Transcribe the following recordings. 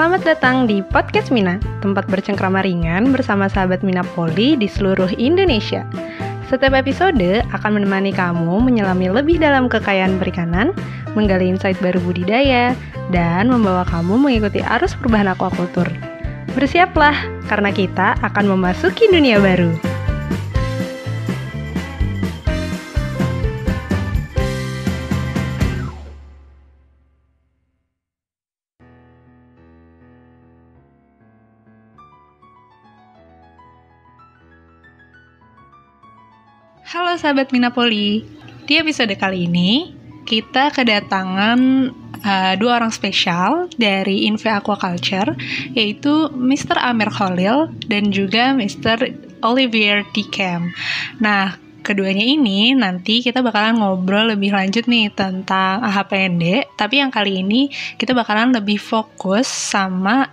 Selamat datang di Podcast Mina, tempat bercengkrama ringan bersama sahabat Mina Poli di seluruh Indonesia. Setiap episode akan menemani kamu menyelami lebih dalam kekayaan perikanan, menggali insight baru budidaya, dan membawa kamu mengikuti arus perubahan aquaculture. Bersiaplah, karena kita akan memasuki dunia baru. Halo sahabat Minapoli, di episode kali ini kita kedatangan dua orang spesial dari Inve Aquaculture, yaitu Mr. Amir Khalil dan juga Mr. Olivier Dicam. Nah, keduanya ini nanti kita bakalan ngobrol lebih lanjut nih tentang AHPND, tapi yang kali ini kita bakalan lebih fokus sama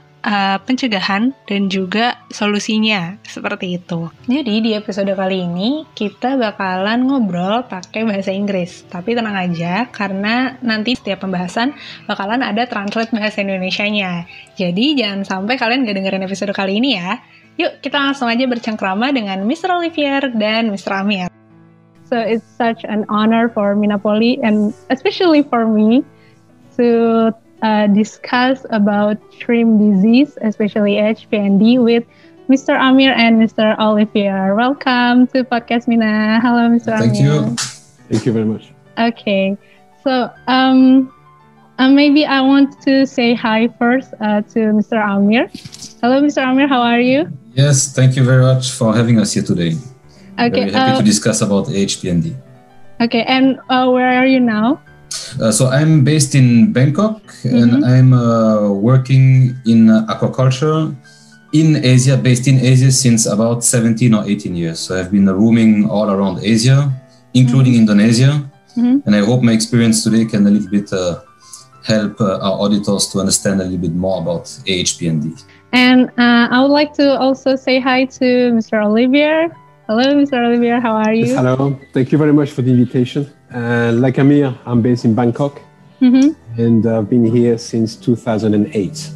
pencegahan dan juga solusinya, seperti itu. Jadi di episode kali ini kita bakalan ngobrol pakai bahasa Inggris, tapi tenang aja karena nanti setiap pembahasan bakalan ada translate bahasa Indonesianya. Jadi jangan sampai kalian gak dengerin episode kali ini ya. Yuk kita langsung aja bercengkrama dengan Mr. Olivier dan Mr. Amir. So it's such an honor for Minapoli and especially for me to discuss about shrimp disease, especially HPND, with Mr. Amir and Mr. Olivier. Welcome to Podcast Mina. Hello, Mr. Thank Amir. Thank you very much. Okay, so maybe I want to say hi first to Mr. Amir. Hello, Mr. Amir. How are you? Yes, thank you very much for having us here today. Okay, very happy to discuss about HPND. Okay, and where are you now? So I'm based in Bangkok, and I'm working in aquaculture in Asia, based in Asia since about 17 or 18 years. So I've been roaming all around Asia, including Indonesia, and I hope my experience today can a little bit help our auditors to understand a little bit more about AHPND. And I would like to also say hi to Mr. Olivier. Hello, Mr. Olivier, how are you? Yes, hello, thank you very much for the invitation. Like Amir, I'm based in Bangkok, and I've been here since 2008.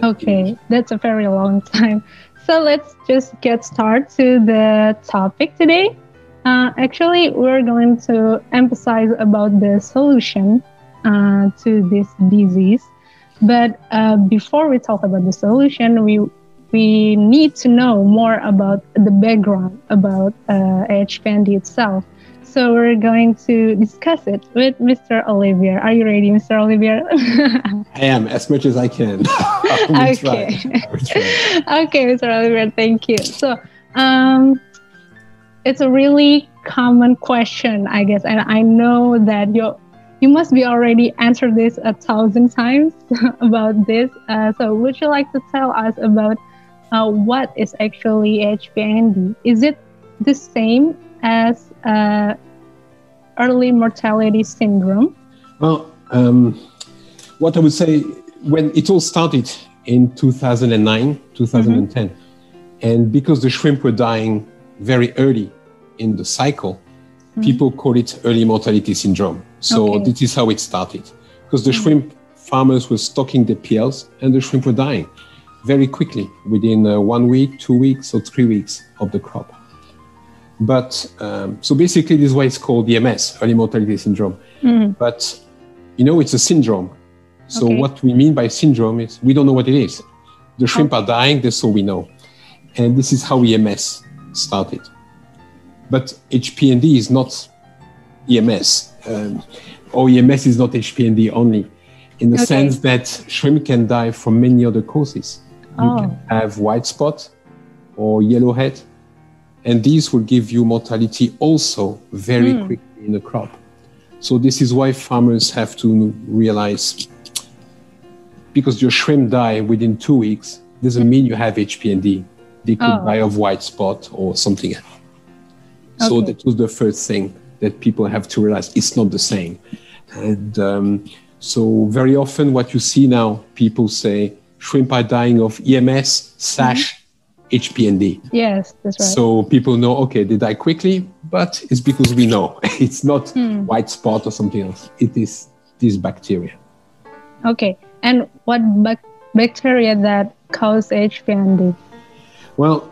Okay, that's a very long time. So let's just get started to the topic today. Actually, we're going to emphasize about the solution to this disease. But before we talk about the solution, we need to know more about the background about HPND itself. So we're going to discuss it with Mr. Olivier. Are you ready, Mr. Olivier? I am, as much as I can. Okay. Okay, Mr. Olivier, thank you. So it's a really common question, I guess, and I know that you must be already answered this 1,000 times about this. So would you like to tell us about what is actually HPND? Is it the same as early mortality syndrome? Well, what I would say, when it all started in 2009, 2010, and because the shrimp were dying very early in the cycle, people call it early mortality syndrome. So this is how it started. Because the shrimp farmers were stocking the PLs and the shrimp were dying very quickly, within 1 week, 2 weeks, or 3 weeks of the crop. But so basically, this is why it's called EMS, early mortality syndrome. But it's a syndrome. So what we mean by syndrome is we don't know what it is. The shrimp are dying, that's all we know. And this is how EMS started. But HPND is not EMS. Or EMS is not HPND only, in the sense that shrimp can die from many other causes. You can have white spot or yellowhead, and these will give you mortality also very quickly in the crop. So this is why farmers have to realize, because your shrimp die within 2 weeks, doesn't mean you have HPND. They could die of white spot or something else. So that was the first thing that people have to realize. It's not the same. And so very often what you see now, people say shrimp are dying of EMS / HPND. Yes, that's right. So people know, okay, they die quickly, but it's because we know. It's not white spot or something else. It is this bacteria. Okay, and what bacteria that cause HPND? Well,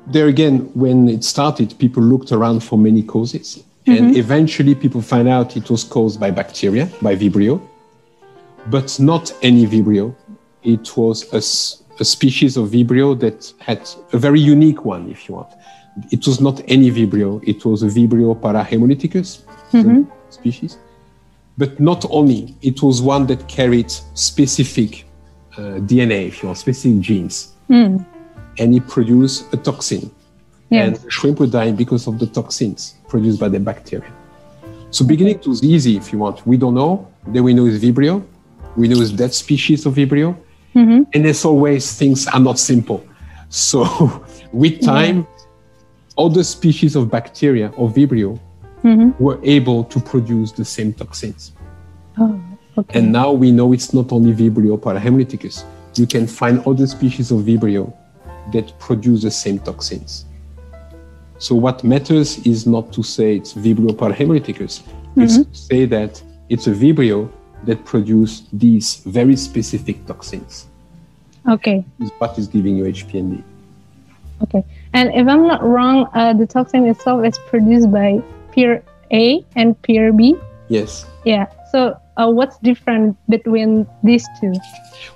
there again, when it started, people looked around for many causes. And eventually people find out it was caused by bacteria, by Vibrio, but not any Vibrio. It was a species of Vibrio that had a very unique one, if you want. It was not any Vibrio. It was a Vibrio parahemolyticus species. But not only, it was one that carried specific DNA, if you want, specific genes. And it produced a toxin. And the shrimp were dying because of the toxins produced by the bacteria. So beginning it was easy, if you want. We don't know. Then we know it's Vibrio. We know it's that species of Vibrio. And as always, things are not simple. So with time, other species of bacteria or Vibrio were able to produce the same toxins. And now we know it's not only Vibrio parahemolyticus. You can find other species of Vibrio that produce the same toxins. So what matters is not to say it's Vibrio parahemolyticus. It's to say that it's a Vibrio that produce these very specific toxins. Okay. Is what is giving you HPND. Okay. And if I'm not wrong, the toxin itself is produced by peer A and peer B? Yes. Yeah. So what's different between these two?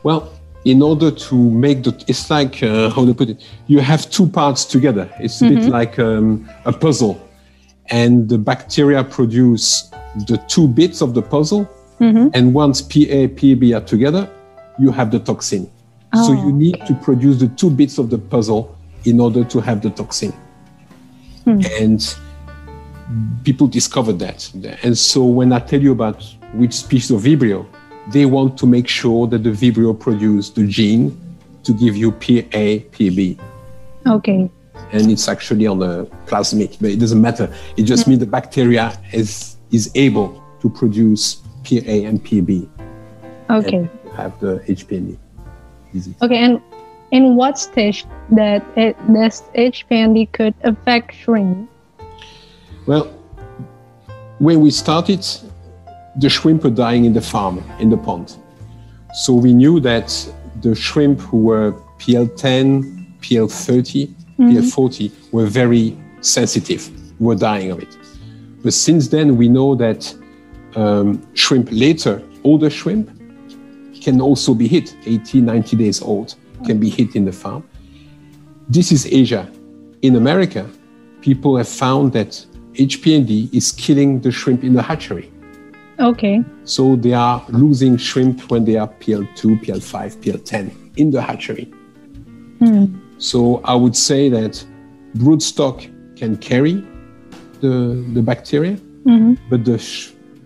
Well, in order to make it's like, how to put it, you have two parts together. It's a bit like a puzzle. And the bacteria produce the two bits of the puzzle. And once PA, PB are together, you have the toxin. So you need to produce the two bits of the puzzle in order to have the toxin. And people discovered that. And so when I tell you about which species of Vibrio, they want to make sure that the Vibrio produce the gene to give you PA, PB. Okay. And it's actually on a plasmid, but it doesn't matter. It just means the bacteria is able to produce PA and PB. Okay. And you have the HPND disease. Okay, and in what stage that this HPND could affect shrimp? Well, when we started, the shrimp were dying in the farm, in the pond. So we knew that the shrimp who were PL10, PL30, PL40 were very sensitive, were dying of it. But since then, we know that shrimp later, older shrimp, can also be hit, 80, 90 days old, can be hit in the farm. This is Asia. In America, people have found that HPND is killing the shrimp in the hatchery. Okay. So they are losing shrimp when they are PL2, PL5, PL10 in the hatchery. So I would say that broodstock can carry the bacteria, but the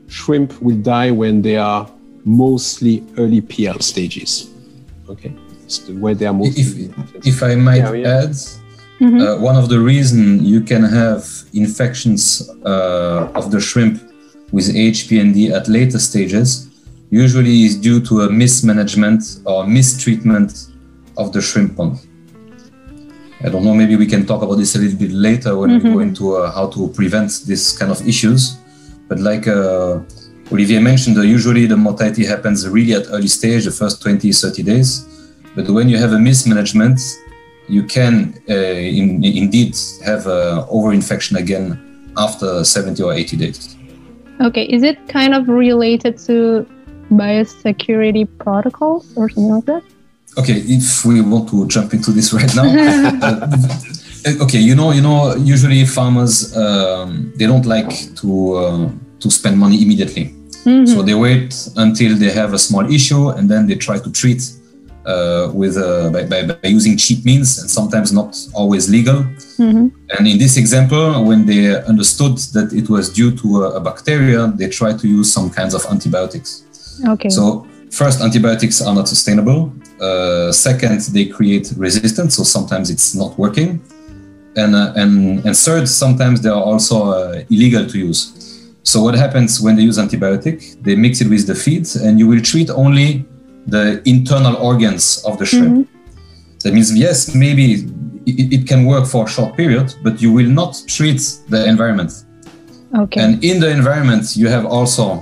shrimp will die when they are mostly early PL stages. Okay, it's where they are mostly. If I might add, one of the reasons you can have infections of the shrimp with HPND at later stages usually is due to a mismanagement or mistreatment of the shrimp pond. I don't know, maybe we can talk about this a little bit later when we go into how to prevent this kind of issues. But like Olivier mentioned, usually the mortality happens really at early stage, the first 20, 30 days. But when you have a mismanagement, you can indeed have overinfection again after 70 or 80 days. Okay, is it kind of related to biosecurity protocols or something like that? Okay, if we want to jump into this right now. Okay, you know, usually farmers, they don't like to spend money immediately. So they wait until they have a small issue and then they try to treat by using cheap means and sometimes not always legal. And in this example, when they understood that it was due to a bacteria, they tried to use some kinds of antibiotics. Okay. So first, antibiotics are not sustainable. Second, they create resistance, so sometimes it's not working. And third, sometimes they are also illegal to use. So what happens when they use antibiotic? They mix it with the feed, and you will treat only the internal organs of the shrimp. That means, yes, maybe it can work for a short period, but you will not treat the environment. Okay. And in the environment, you have also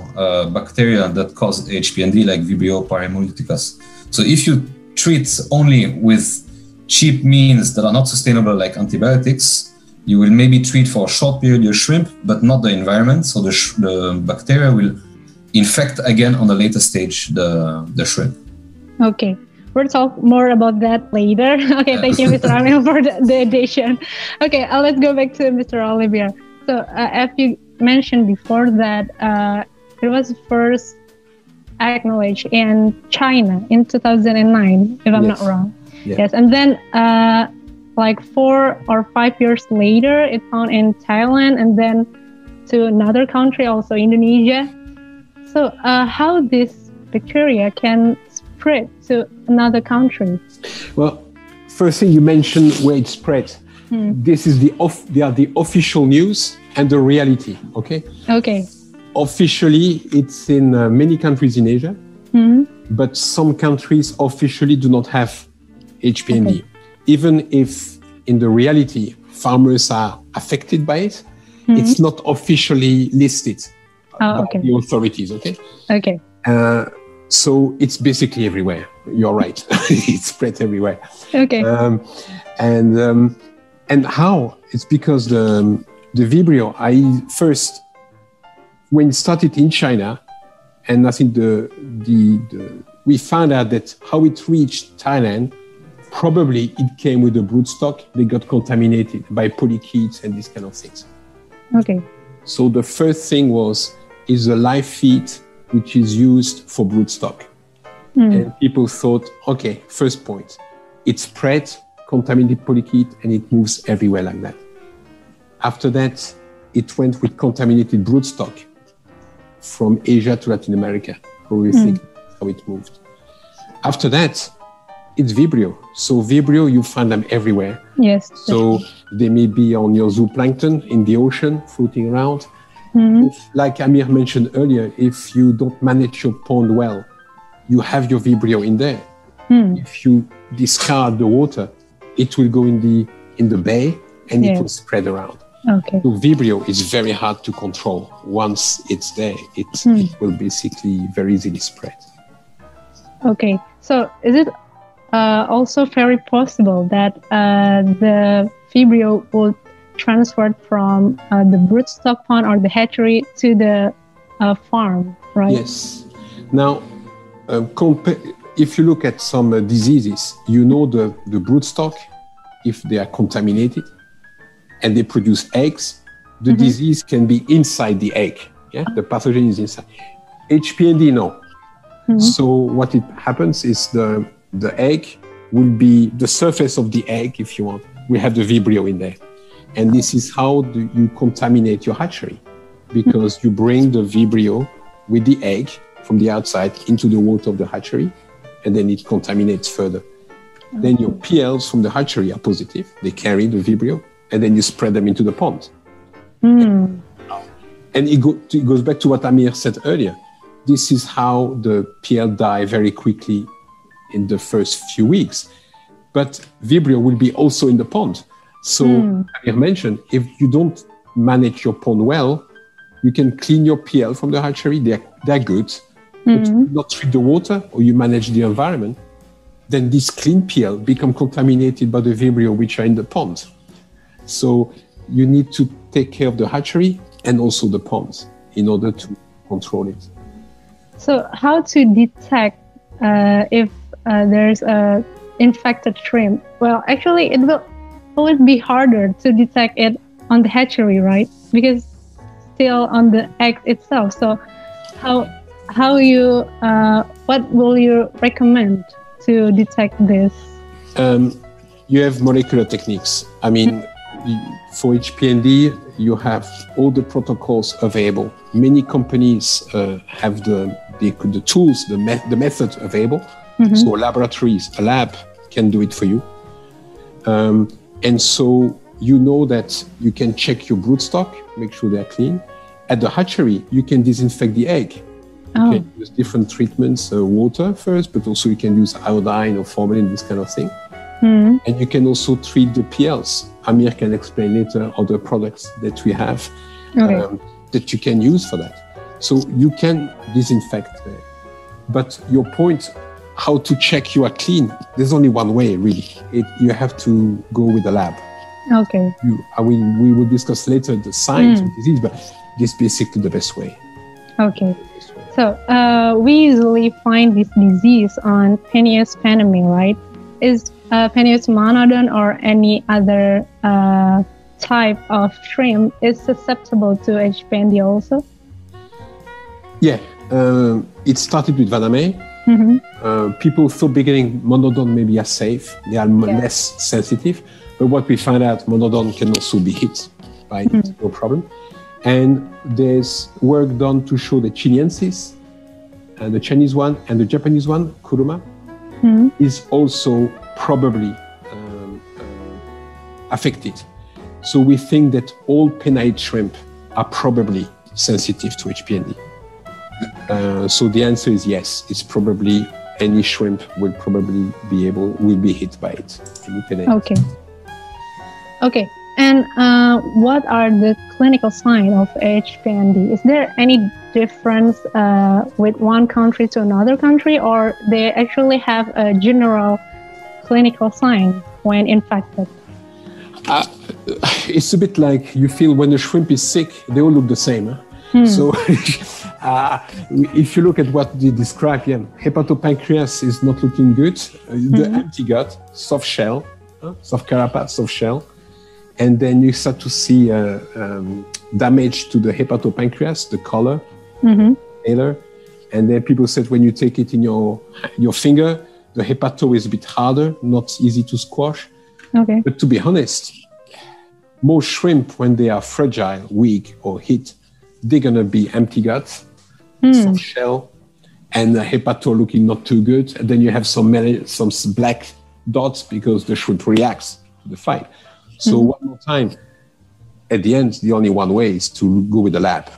bacteria that cause HPND, like Vibrio parahemolyticus. So if you treat only with cheap means that are not sustainable, like antibiotics, you will maybe treat for a short period your shrimp, but not the environment. So the bacteria will infect again on the later stage the shrimp. Okay. We'll talk more about that later. Okay, thank you, Mr. Amir, for the addition. Okay, let's go back to Mr. Olivier. So, as you mentioned before that it was first acknowledged in China in 2009, if I'm not wrong. Yeah. Yes, and then like 4 or 5 years later, it found in Thailand, and then to another country, also Indonesia. So, how this bacteria can spread to another country? Well, first thing you mentioned where it spread. This is they are the official news and the reality. Okay. Okay. Officially, it's in many countries in Asia, but some countries officially do not have HPND. Okay. Even if in the reality farmers are affected by it, it's not officially listed by the authorities. Okay. Okay. So it's basically everywhere. You're right. It's spread everywhere. Okay. And how? It's because the Vibrio, when it started in China, and I think we found out that how it reached Thailand, probably it came with the broodstock. They got contaminated by polychaetes and these kind of things. Okay. So the first thing is a live feed which is used for broodstock. And people thought, okay, first point, it spread, contaminated polychaete, and it moves everywhere like that. After that, it went with contaminated broodstock from Asia to Latin America. Probably think how it moved. After that, it's Vibrio. So Vibrio, you find them everywhere. Yes. So they may be on your zooplankton in the ocean, floating around. Like Amir mentioned earlier, if you don't manage your pond well, you have your Vibrio in there. If you discard the water, it will go in the bay and it will spread around. Okay. So Vibrio is very hard to control. Once it's there, it will basically very easily spread. Okay. So is it also very possible that the Vibrio will transferred from the broodstock pond or the hatchery to the farm, right? Yes. Now, if you look at some diseases, you know the broodstock, if they are contaminated and they produce eggs, the disease can be inside the egg. Yeah, the pathogen is inside. HPND, no. So what it happens is the egg will be the surface of the egg, if you want. We have the Vibrio in there. And this is how you contaminate your hatchery, because you bring the Vibrio with the egg from the outside into the water of the hatchery, and then it contaminates further. Then your PLs from the hatchery are positive. They carry the Vibrio, and then you spread them into the pond. And it goes back to what Amir said earlier. This is how the PL die very quickly in the first few weeks. But Vibrio will be also in the pond. So, I mentioned, if you don't manage your pond well, you can clean your PL from the hatchery. They're good. But you not treat the water or you manage the environment, then this clean PL become contaminated by the Vibrio which are in the pond. So you need to take care of the hatchery and also the ponds in order to control it. So how to detect if there's a infected shrimp? Well, actually, it will always be harder to detect it on the hatchery, right? Because still on the egg itself. So what will you recommend to detect this? You have molecular techniques. I mean, for HPND, you have all the protocols available. Many companies have the tools, the methods available. So a lab can do it for you. And so you know that you can check your broodstock, make sure they're clean. At the hatchery, you can disinfect the egg. You can use different treatments, water first, but also you can use iodine or formalin, this kind of thing. And you can also treat the PLs. Amir can explain later other products that we have that you can use for that. So you can disinfect. But your point how to check you are clean, there's only one way, really. You have to go with the lab. Okay. We will discuss later the signs of disease, but this is basically the best way. Okay. So we usually find this disease on Penaeus panami, right? Is Penaeus monodon or any other type of shrimp is susceptible to HPND also? Yeah, it started with Vaname. People thought beginning monodon maybe are safe, they are less sensitive, but what we find out, monodon can also be hit by it, no problem. And there's work done to show the Chileensis, the Chinese one, and the Japanese one, Kuruma, is also probably affected. So we think that all pinnate shrimp are probably sensitive to HPND. So the answer is yes. It's probably any shrimp will be hit by it. Okay. And what are the clinical signs of HPND? Is there any difference with one country to another country, or they actually have a general clinical sign when infected? It's a bit like you feel when a shrimp is sick, they all look the same. So if you look at what they describe, hepatopancreas is not looking good. The empty gut, soft shell, soft carapace, soft shell. And then you start to see damage to the hepatopancreas, the color, color. And then people said when you take it in your finger, the hepato is a bit harder, not easy to squash. Okay. But to be honest, most shrimp, when they are fragile, weak, or hit, they're going to be empty gut, soft shell, and the hepato looking not too good. And then you have some black dots because the shrimp reacts to the fight. So one more time, at the end, the only one way is to go with the lab,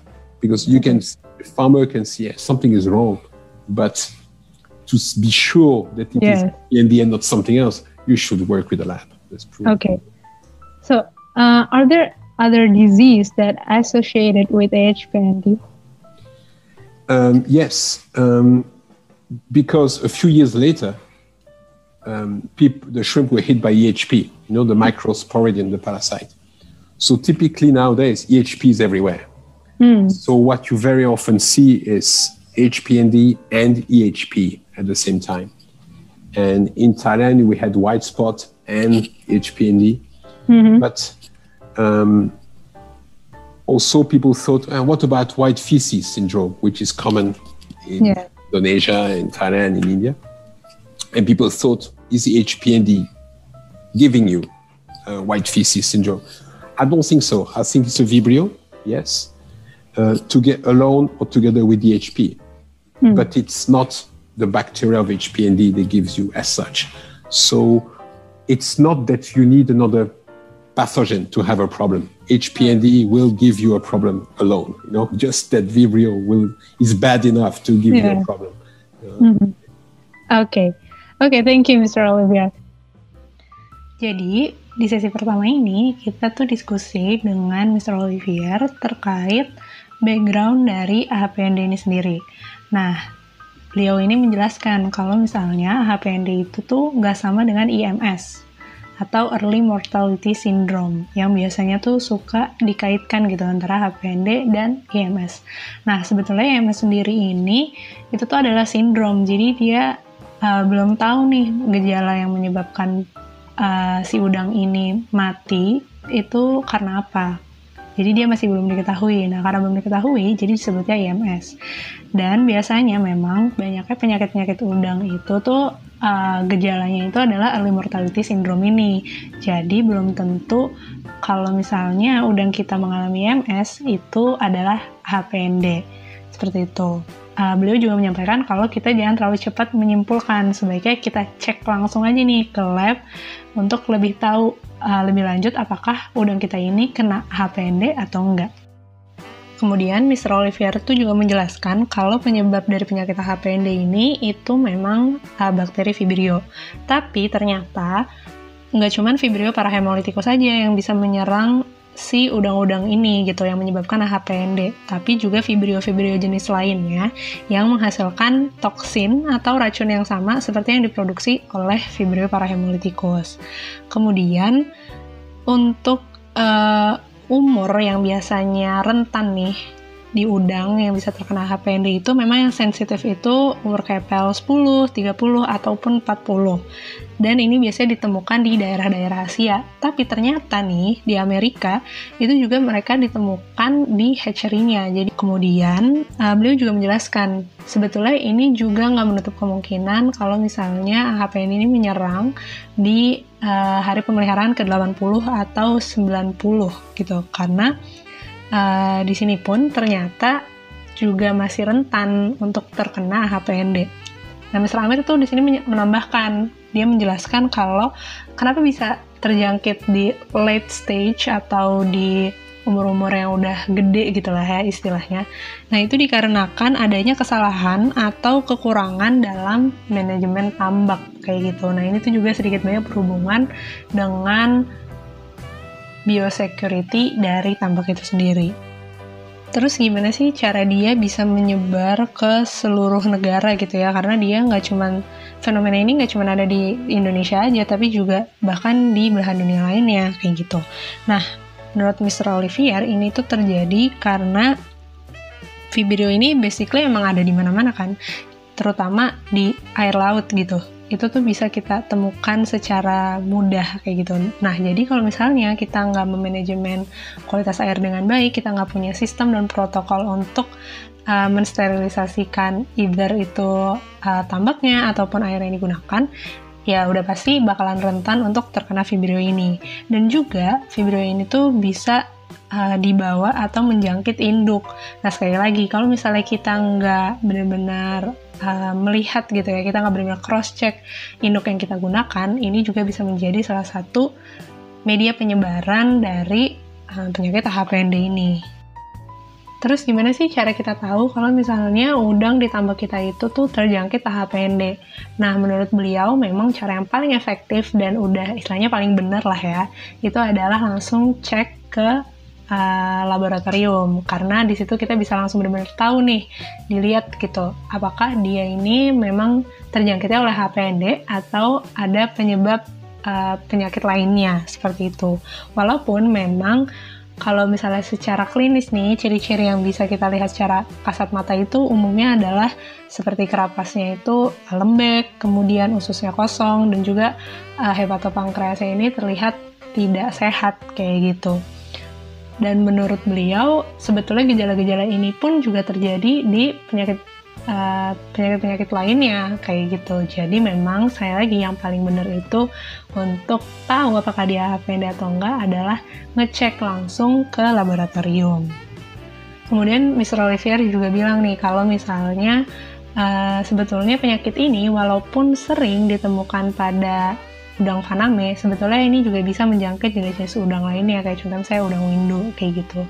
because a farmer can see something is wrong, but to be sure that it is in the end not something else, you should work with the lab. That's true. Okay. So are there other disease that associated with HPND? Yes, because a few years later, the shrimp were hit by EHP, the Microsporidium, the parasite. So typically nowadays, EHP is everywhere. So what you very often see is HPND and EHP at the same time. And in Thailand, we had white spot and HPND. But also people thought, what about white feces syndrome, which is common in Indonesia, in Thailand, in India. And people thought, is the HPND giving you white feces syndrome? I don't think so. I think it's a Vibrio, yes, to get alone or together with the HP. But it's not the bacteria of HPND that gives you as such. So it's not that you need another pathogen to have a problem. HPND will give you a problem alone. Just that Vibrio is bad enough to give you a problem. Okay, thank you, Mr. Olivier. Jadi, di sesi pertama ini, kita tuh diskusi dengan Mr. Olivier terkait background dari AHPND ini sendiri. Nah, beliau ini menjelaskan kalau misalnya AHPND itu tuh nggak sama dengan IMS atau Early Mortality Syndrome yang biasanya tuh suka dikaitkan gitu antara AHPND dan IMS. Nah, sebetulnya IMS sendiri ini itu tuh adalah sindrom, jadi dia belum tahu nih gejala yang menyebabkan si udang ini mati itu karena apa. Jadi dia masih belum diketahui. Nah, karena belum diketahui, jadi disebutnya IMS. Dan biasanya memang banyaknya penyakit-penyakit udang itu tuh gejalanya itu adalah Early Mortality Syndrome ini. Jadi belum tentu kalau misalnya udang kita mengalami IMS itu adalah HPND. Seperti itu. Beliau juga menyampaikan kalau kita jangan terlalu cepat menyimpulkan. Sebaiknya kita cek langsung aja nih ke lab untuk lebih tahu lebih lanjut apakah udang kita ini kena HPND atau enggak. Kemudian Mr. Olivier itu juga menjelaskan kalau penyebab dari penyakit HPND ini itu memang bakteri Vibrio. Tapi ternyata nggak cuma Vibrio parahemolitikus saja yang bisa menyerang si udang-udang ini gitu yang menyebabkan AHPND, tapi juga vibrio-vibrio jenis lainnya yang menghasilkan toksin atau racun yang sama seperti yang diproduksi oleh Vibrio parahemolitikus. Kemudian untuk umur yang biasanya rentan nih di udang yang bisa terkena AHPND itu memang yang sensitif itu umur kayak PL 10, 30, ataupun 40. Dan ini biasanya ditemukan di daerah-daerah Asia. Tapi ternyata nih, di Amerika, itu juga mereka ditemukan di hatchery-nya. Jadi kemudian, beliau juga menjelaskan, sebetulnya ini juga nggak menutup kemungkinan kalau misalnya AHPND ini menyerang di hari pemeliharaan ke-80 atau 90 gitu. Karena di sini pun ternyata juga masih rentan untuk terkena AHPND. Nah, Mr. Amir itu di sini menambahkan, dia menjelaskan kalau kenapa bisa terjangkit di late stage atau di umur-umur yang udah gede gitu lah ya istilahnya. Nah, itu dikarenakan adanya kesalahan atau kekurangan dalam manajemen tambak kayak gitu. Nah, ini tuh juga sedikit banyak berhubungan dengan biosecurity dari tambak itu sendiri. Terus gimana sih cara dia bisa menyebar ke seluruh negara gitu ya? Karena dia fenomena ini nggak cuma ada di Indonesia aja, tapi juga bahkan di belahan dunia lainnya kayak gitu. Nah, menurut Mr. Olivier ini tuh terjadi karena Vibrio ini basically emang ada di mana-mana kan, terutama di air laut gitu. Itu tuh bisa kita temukan secara mudah kayak gitu. Nah, jadi kalau misalnya kita nggak memanajemen kualitas air dengan baik, kita nggak punya sistem dan protokol untuk mensterilisasikan either itu tambaknya ataupun air yang digunakan, ya udah pasti bakalan rentan untuk terkena Vibrio ini. Dan juga Vibrio ini tuh bisa dibawa atau menjangkit induk. Nah, sekali lagi, kalau misalnya kita nggak benar-benar melihat gitu ya, kita nggak benar-benar cross-check induk yang kita gunakan, ini juga bisa menjadi salah satu media penyebaran dari penyakit AHPND ini. Terus gimana sih cara kita tahu kalau misalnya udang di tambak kita itu tuh terjangkit AHPND? Nah, menurut beliau memang cara yang paling efektif dan udah istilahnya paling benar lah ya, itu adalah langsung cek ke laboratorium, karena di situ kita bisa langsung benar-benar tahu nih, dilihat gitu, apakah dia ini memang terjangkitnya oleh AHPND atau ada penyebab penyakit lainnya seperti itu. Walaupun memang kalau misalnya secara klinis nih, ciri-ciri yang bisa kita lihat secara kasat mata itu umumnya adalah seperti kerapasnya itu lembek, kemudian ususnya kosong, dan juga hepatopankreasnya ini terlihat tidak sehat kayak gitu. Dan menurut beliau, sebetulnya gejala-gejala ini pun juga terjadi di penyakit-penyakit lainnya kayak gitu. Jadi memang saya lagi yang paling benar itu untuk tahu apakah dia AHPND atau enggak adalah ngecek langsung ke laboratorium. Kemudian Mr. Olivier juga bilang nih kalau misalnya sebetulnya penyakit ini walaupun sering ditemukan pada udang faname, sebetulnya ini juga bisa menjangkit jenis-jenis udang lainnya, kayak contohnya saya udang windu kayak gitu.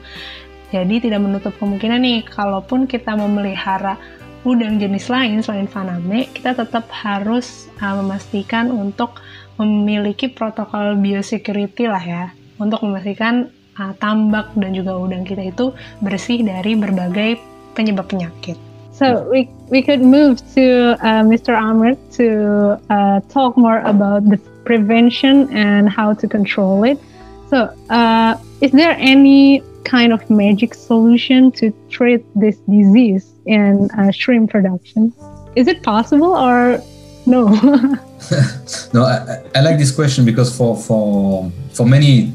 Jadi tidak menutup kemungkinan nih, kalaupun kita memelihara udang jenis lain selain faname, kita tetap harus memastikan untuk memiliki protokol biosecurity lah ya, untuk memastikan tambak dan juga udang kita itu bersih dari berbagai penyebab penyakit. So we could move to Mr. Amir to talk more about the prevention and how to control it. So is there any kind of magic solution to treat this disease in shrimp production? Is it possible or no? No, I like this question because for many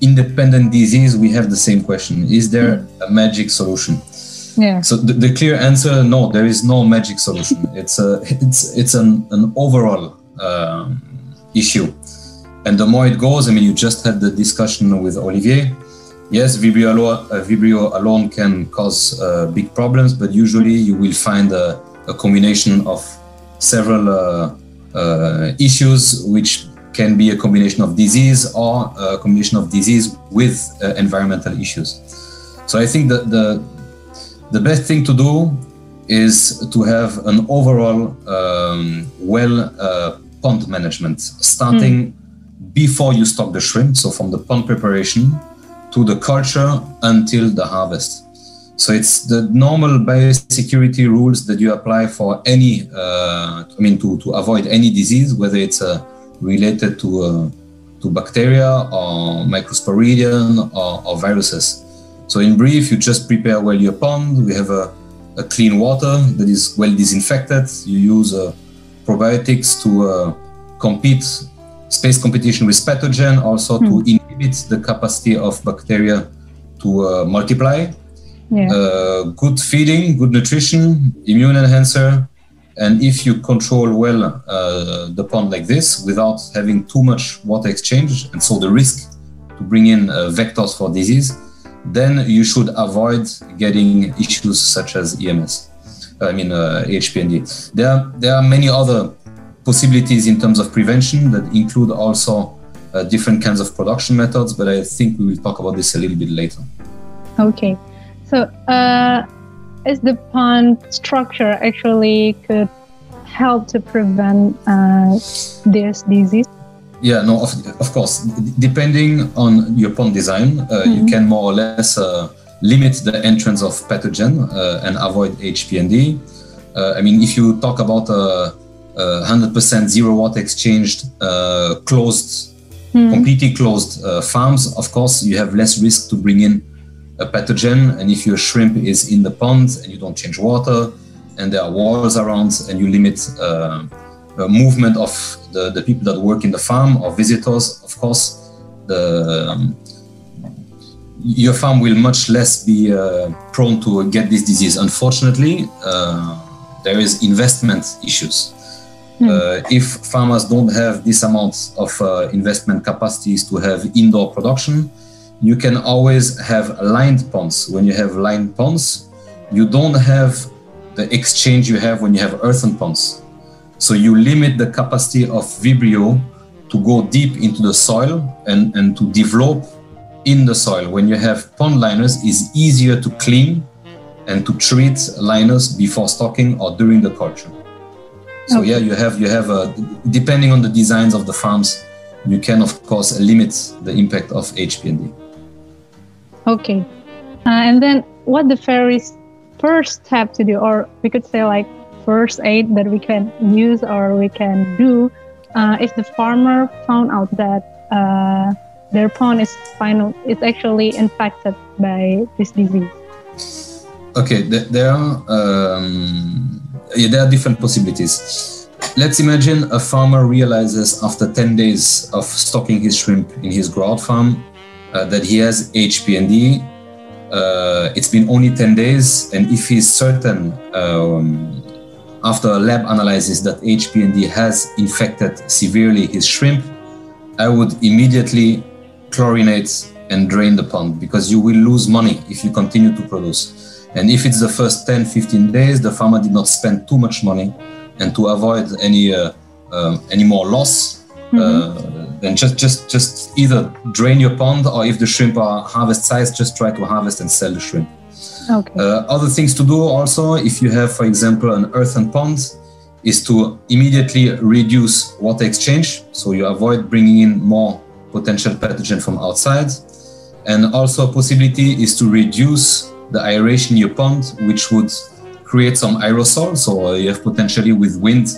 independent disease we have the same question: is there a magic solution? Yeah. So the clear answer, no, there is no magic solution. It's an overall issue, and the more it goes, I mean, you just had the discussion with Olivier. Yes, Vibrio alone can cause big problems, but usually you will find a combination of several issues, which can be a combination of disease or a combination of disease with environmental issues. So I think that the best thing to do is to have an overall pond management, starting before you stock the shrimp. So from the pond preparation to the culture until the harvest. So it's the normal biosecurity rules that you apply for any, to avoid any disease, whether it's related to bacteria or microsporidium or viruses. So in brief, you just prepare well your pond. We have a clean water that is well disinfected. You use probiotics to compete, space competition with pathogen, also to inhibit the capacity of bacteria to multiply. Yeah. Good feeding, good nutrition, immune enhancer, and if you control well the pond like this without having too much water exchange, and so the risk to bring in vectors for disease, then you should avoid getting issues such as HPND. There are many other possibilities in terms of prevention that include also different kinds of production methods, but I think we will talk about this a little bit later. Okay. So, is the pond structure actually could help to prevent this disease? Yeah, no, of course. Depending on your pond design, you can more or less limit the entrance of pathogen and avoid HPND. If you talk about 100% zero water exchanged, closed, completely closed farms, of course, you have less risk to bring in a pathogen. And if your shrimp is in the pond and you don't change water and there are walls around and you limit movement of the people that work in the farm or visitors, of course, your farm will much less be prone to get this disease. Unfortunately, there is investment issues. If farmers don't have this amount of investment capacities to have indoor production, you can always have lined ponds. When you have lined ponds, you don't have the exchange you have when you have earthen ponds. So you limit the capacity of Vibrio to go deep into the soil and to develop in the soil. When you have pond liners, it's easier to clean and to treat liners before stocking or during the culture. So yeah, you have depending on the designs of the farms, you can of course limit the impact of HPND. Okay, and then what the very first step to do, or we could say like first aid that we can use or we can do if the farmer found out that their pond is actually infected by this disease. Okay, there are different possibilities. Let's imagine a farmer realizes after 10 days of stocking his shrimp in his grow-out farm that he has HPND. It's been only 10 days, and if he's certain after a lab analysis that HPND has infected severely his shrimp, I would immediately chlorinate and drain the pond, because you will lose money if you continue to produce. And if it's the first 10-15 days, the farmer did not spend too much money, and to avoid any more loss, then just either drain your pond, or if the shrimp are harvest size, just try to harvest and sell the shrimp. Okay. Other things to do also, if you have, for example, an earthen pond, is to immediately reduce water exchange, so you avoid bringing in more potential pathogen from outside. And also a possibility is to reduce the aeration in your pond, which would create some aerosol. So you have potentially with wind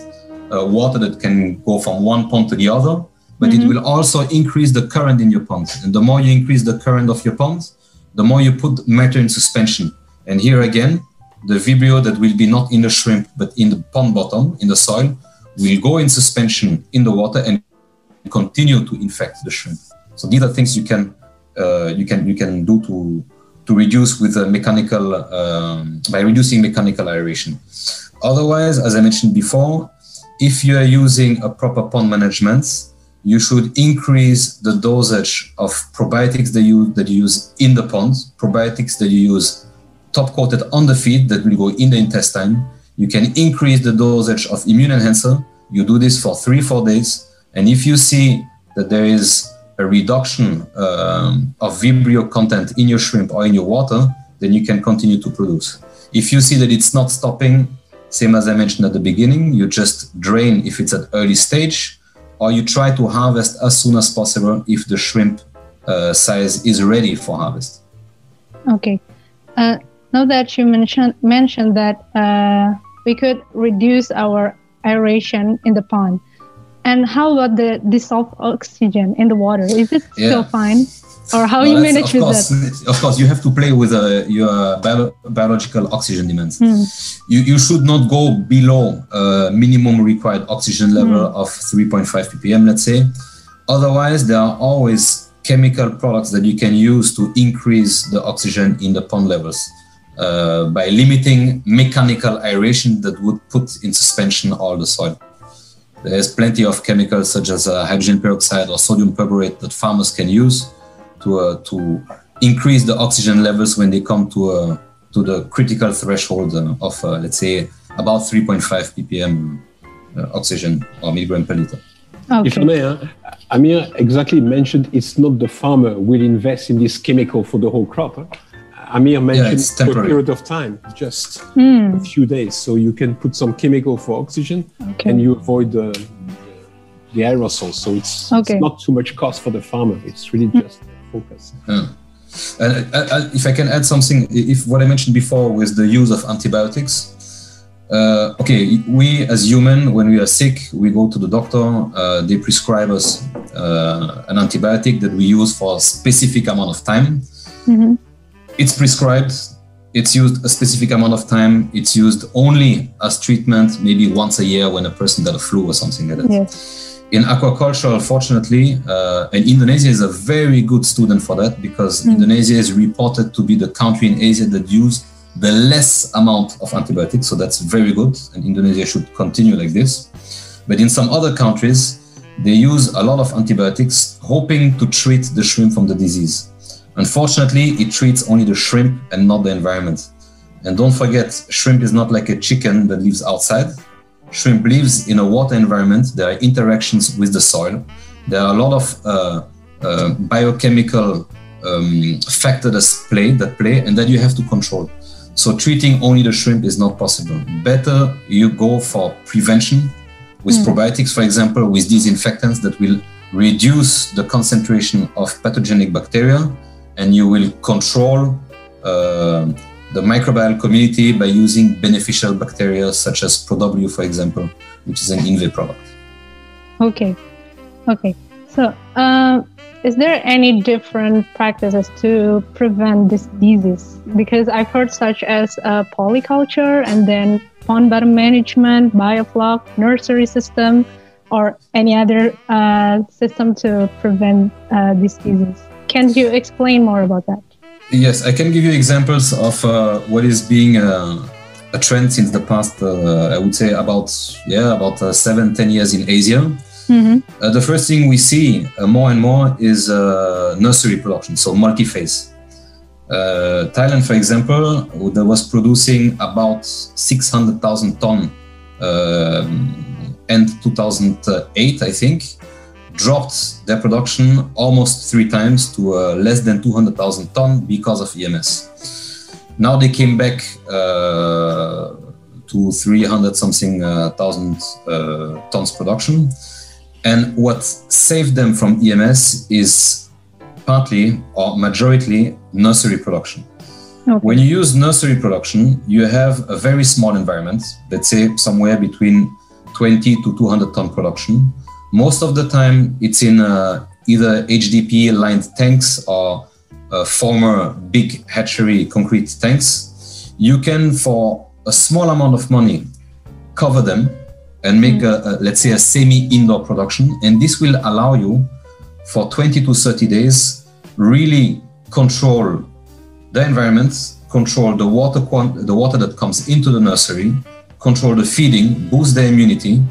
water that can go from one pond to the other, but it will also increase the current in your pond. And the more you increase the current of your pond, the more you put matter in suspension. And here again, the Vibrio that will be not in the shrimp, but in the pond bottom, in the soil, will go in suspension in the water and continue to infect the shrimp. So these are things you can do to reduce with a mechanical by reducing mechanical aeration. Otherwise, as I mentioned before, if you are using a proper pond management, you should increase the dosage of probiotics that you use in the pond, probiotics that you use top coated on the feed that will go in the intestine. You can increase the dosage of immune enhancer. You do this for 3-4 days. And if you see that there is a reduction of Vibrio content in your shrimp or in your water, then you can continue to produce. If you see that it's not stopping, same as I mentioned at the beginning, you just drain if it's at early stage, or you try to harvest as soon as possible if the shrimp size is ready for harvest. Okay. Now that you mentioned that we could reduce our aeration in the pond, and how about the dissolved oxygen in the water? Is it still fine, or how you manage with that? Of course, you have to play with your biological oxygen demands. You should not go below minimum required oxygen level of 3.5 ppm, let's say. Otherwise, there are always chemical products that you can use to increase the oxygen in the pond levels by limiting mechanical aeration that would put in suspension all the soil. There's plenty of chemicals such as hydrogen peroxide or sodium perborate that farmers can use to increase the oxygen levels when they come to the critical threshold of, let's say, about 3.5 ppm oxygen or milligram per liter. Okay. If I may, Amir exactly mentioned it's not the farmer will invest in this chemical for the whole crop. Amir mentioned for a period of time, just a few days. So you can put some chemical for oxygen and you avoid the aerosols. So it's not too much cost for the farmer. It's really just focus. If I can add something, if what I mentioned before with the use of antibiotics, we as human, when we are sick, we go to the doctor, they prescribe us an antibiotic that we use for a specific amount of time. It's prescribed, it's used a specific amount of time, it's used only as treatment, maybe once a year when a person got a flu or something like that. Yes. In aquaculture, unfortunately, and Indonesia is a very good student for that, because Indonesia is reported to be the country in Asia that use the less amount of antibiotics, so that's very good, and Indonesia should continue like this. But in some other countries, they use a lot of antibiotics hoping to treat the shrimp from the disease. Unfortunately, it treats only the shrimp and not the environment. And don't forget, shrimp is not like a chicken that lives outside. Shrimp lives in a water environment. There are interactions with the soil. There are a lot of biochemical factors that play, and that you have to control. So treating only the shrimp is not possible. Better you go for prevention with probiotics, for example, with disinfectants that will reduce the concentration of pathogenic bacteria, and you will control the microbial community by using beneficial bacteria such as ProW, for example, which is an INVE product. Okay. So, is there any different practices to prevent this disease? Because I've heard such as polyculture and then pond bottom management, biofloc, nursery system, or any other system to prevent this disease. Can you explain more about that? Yes, I can give you examples of what is being a trend since the past, I would say about 7-10 years in Asia. The first thing we see more and more is nursery production, so multi-phase. Thailand, for example, that was producing about 600,000 tons end 2008, I think, dropped their production almost 3 times to less than 200,000 tons because of EMS. Now they came back to 300-something thousand tons production. And what saved them from EMS is partly or majority nursery production. Okay. When you use nursery production, you have a very small environment, let's say somewhere between 20 to 200 ton production. Most of the time it's in either HDPE lined tanks or former big hatchery concrete tanks. You can, for a small amount of money, cover them and make let's say a semi-indoor production, and this will allow you for 20 to 30 days really control the environment, control the water that comes into the nursery, control the feeding, boost the immunity,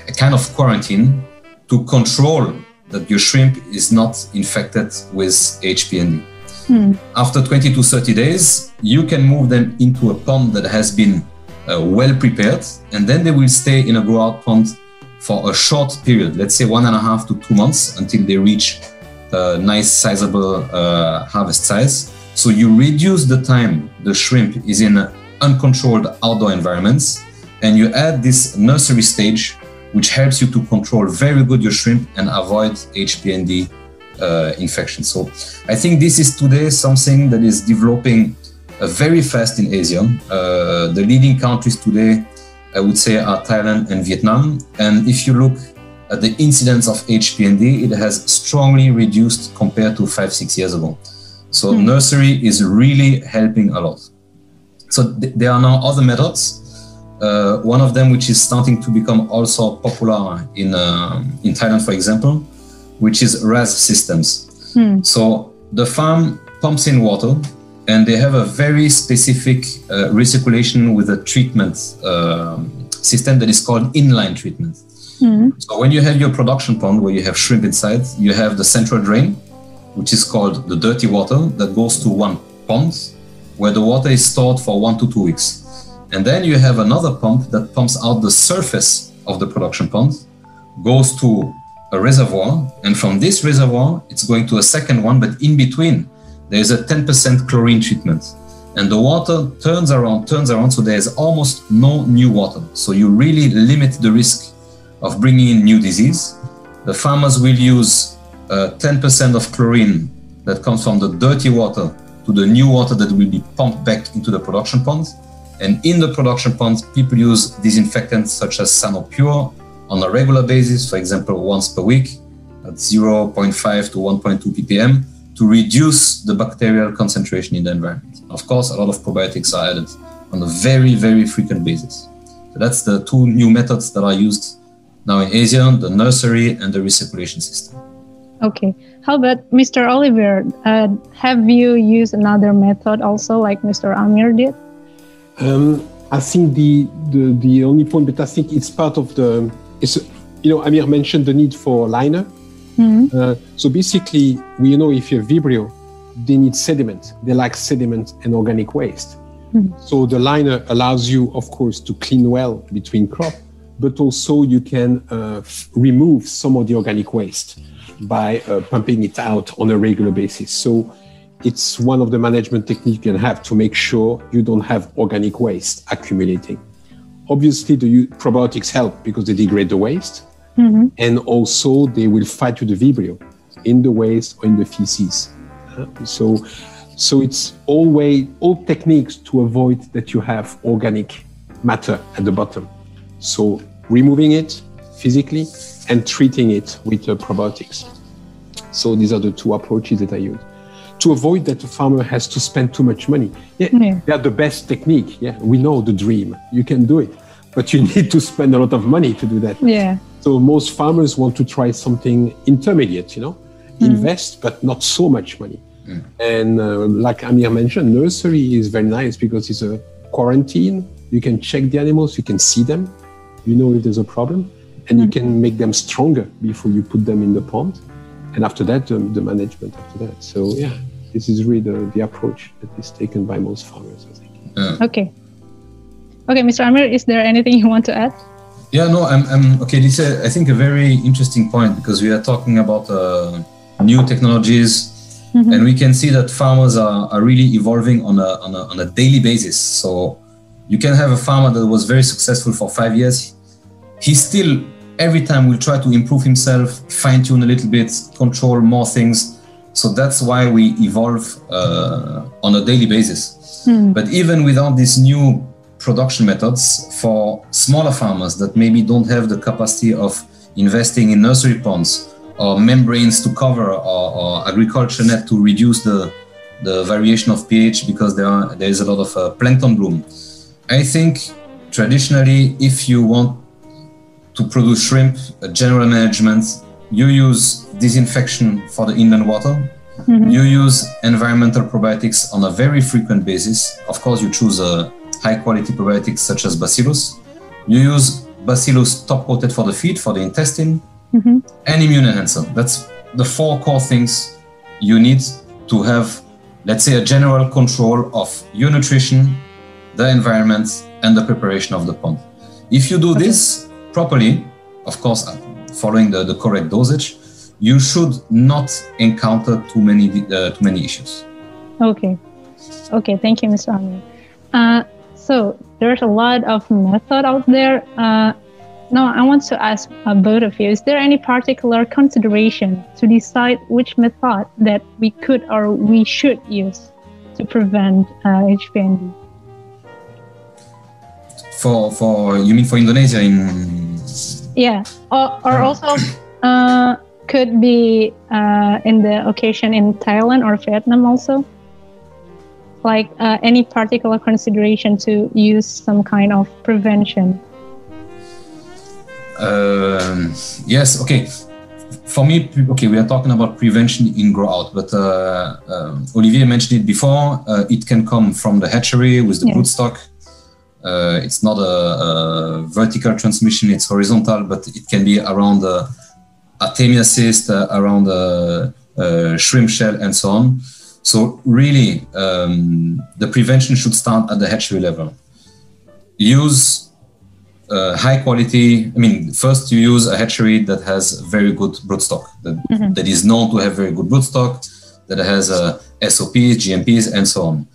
a kind of quarantine to control that your shrimp is not infected with HPND. After 20 to 30 days, you can move them into a pond that has been well prepared, and then they will stay in a grow-out pond for a short period, let's say 1.5 to 2 months, until they reach a nice sizable harvest size. So you reduce the time the shrimp is in uncontrolled outdoor environments, and you add this nursery stage, which helps you to control very good your shrimp and avoid HPND infection. So I think this is today something that is developing very fast in Asia. The leading countries today, I would say, are Thailand and Vietnam. And if you look at the incidence of HPND, it has strongly reduced compared to 5-6 years ago. So nursery is really helping a lot. So there are now other methods. One of them, which is starting to become also popular in Thailand, for example, which is RAS systems. So the farm pumps in water, and they have a very specific recirculation with a treatment system that is called inline treatment. So when you have your production pond where you have shrimp inside, you have the central drain, which is called the dirty water, that goes to one pond where the water is stored for 1 to 2 weeks. And then you have another pump that pumps out the surface of the production pond, goes to a reservoir, and from this reservoir, it's going to a second one, but in between, there's a 10% chlorine treatment. And the water turns around, so there's almost no new water. So you really limit the risk of bringing in new disease. The farmers will use 10% of chlorine that comes from the dirty water to the new water that will be pumped back into the production ponds. And in the production ponds, people use disinfectants such as Sanopure on a regular basis, for example, once per week at 0.5 to 1.2 ppm to reduce the bacterial concentration in the environment. Of course, a lot of probiotics are added on a very, very frequent basis. So that's the two new methods that are used now in Asia, the nursery and the recirculation system. Okay. How about Mr. Oliver? Have you used another method also like Mr. Amir did? I think the only point, but I think it's part of the, Amir mentioned the need for liner. So basically, if you have Vibrio, they need sediment. They like sediment and organic waste. So the liner allows you, of course, to clean well between crop, but also you can remove some of the organic waste by pumping it out on a regular basis. So it's one of the management techniques you can have to make sure you don't have organic waste accumulating. Obviously, the probiotics help because they degrade the waste, and also they will fight with the Vibrio in the waste or in the feces. So it's all techniques to avoid that you have organic matter at the bottom. So removing it physically and treating it with probiotics. So these are the two approaches that I use. To avoid that the farmer has to spend too much money. They are the best technique. We know the dream. You can do it, but you need to spend a lot of money to do that. So most farmers want to try something intermediate, invest, but not so much money. And like Amir mentioned, nursery is very nice because it's a quarantine. You can check the animals, you can see them, if there's a problem, and you can make them stronger before you put them in the pond. And after that, the management after that. So this is really the approach that is taken by most farmers, I think. Okay, Mr. Amir, is there anything you want to add? I'm okay. This is, I think, a very interesting point because we are talking about new technologies, and we can see that farmers are really evolving on a daily basis. So you can have a farmer that was very successful for 5 years. He still every time will try to improve himself, fine-tune a little bit, control more things. So that's why we evolve on a daily basis. But even without these new production methods, for smaller farmers that maybe don't have the capacity of investing in nursery ponds or membranes to cover or agriculture net to reduce the variation of pH because there is a lot of plankton bloom. I think traditionally, if you want to produce shrimp, general management, you use disinfection for the inland water. You use environmental probiotics on a very frequent basis. Of course, you choose high quality probiotics such as Bacillus. You use Bacillus top coated for the feed, for the intestine, and immune enhancer. That's the 4 core things you need to have, let's say, a general control of your nutrition, the environment, and the preparation of the pond. If you do this properly, of course, following the correct dosage, you should not encounter too many issues. Okay, thank you, Mr. Amir. So there's a lot of method out there. No, I want to ask both of you, is there any particular consideration to decide which method that we could or we should use to prevent HPND? For you mean for Indonesia Yeah, or also could be in the occasion in Thailand or Vietnam also? Like any particular consideration to use some kind of prevention? Yes, okay. For me, okay, we are talking about prevention in grow out, but Olivier mentioned it before. It can come from the hatchery with the broodstock. It's not a vertical transmission, it's horizontal, but it can be around the Artemia cyst, around the shrimp shell, and so on. So really, the prevention should start at the hatchery level. Use high quality, first you use a hatchery that has very good broodstock, that is known to have very good broodstock, that has SOPs, GMPs, and so on.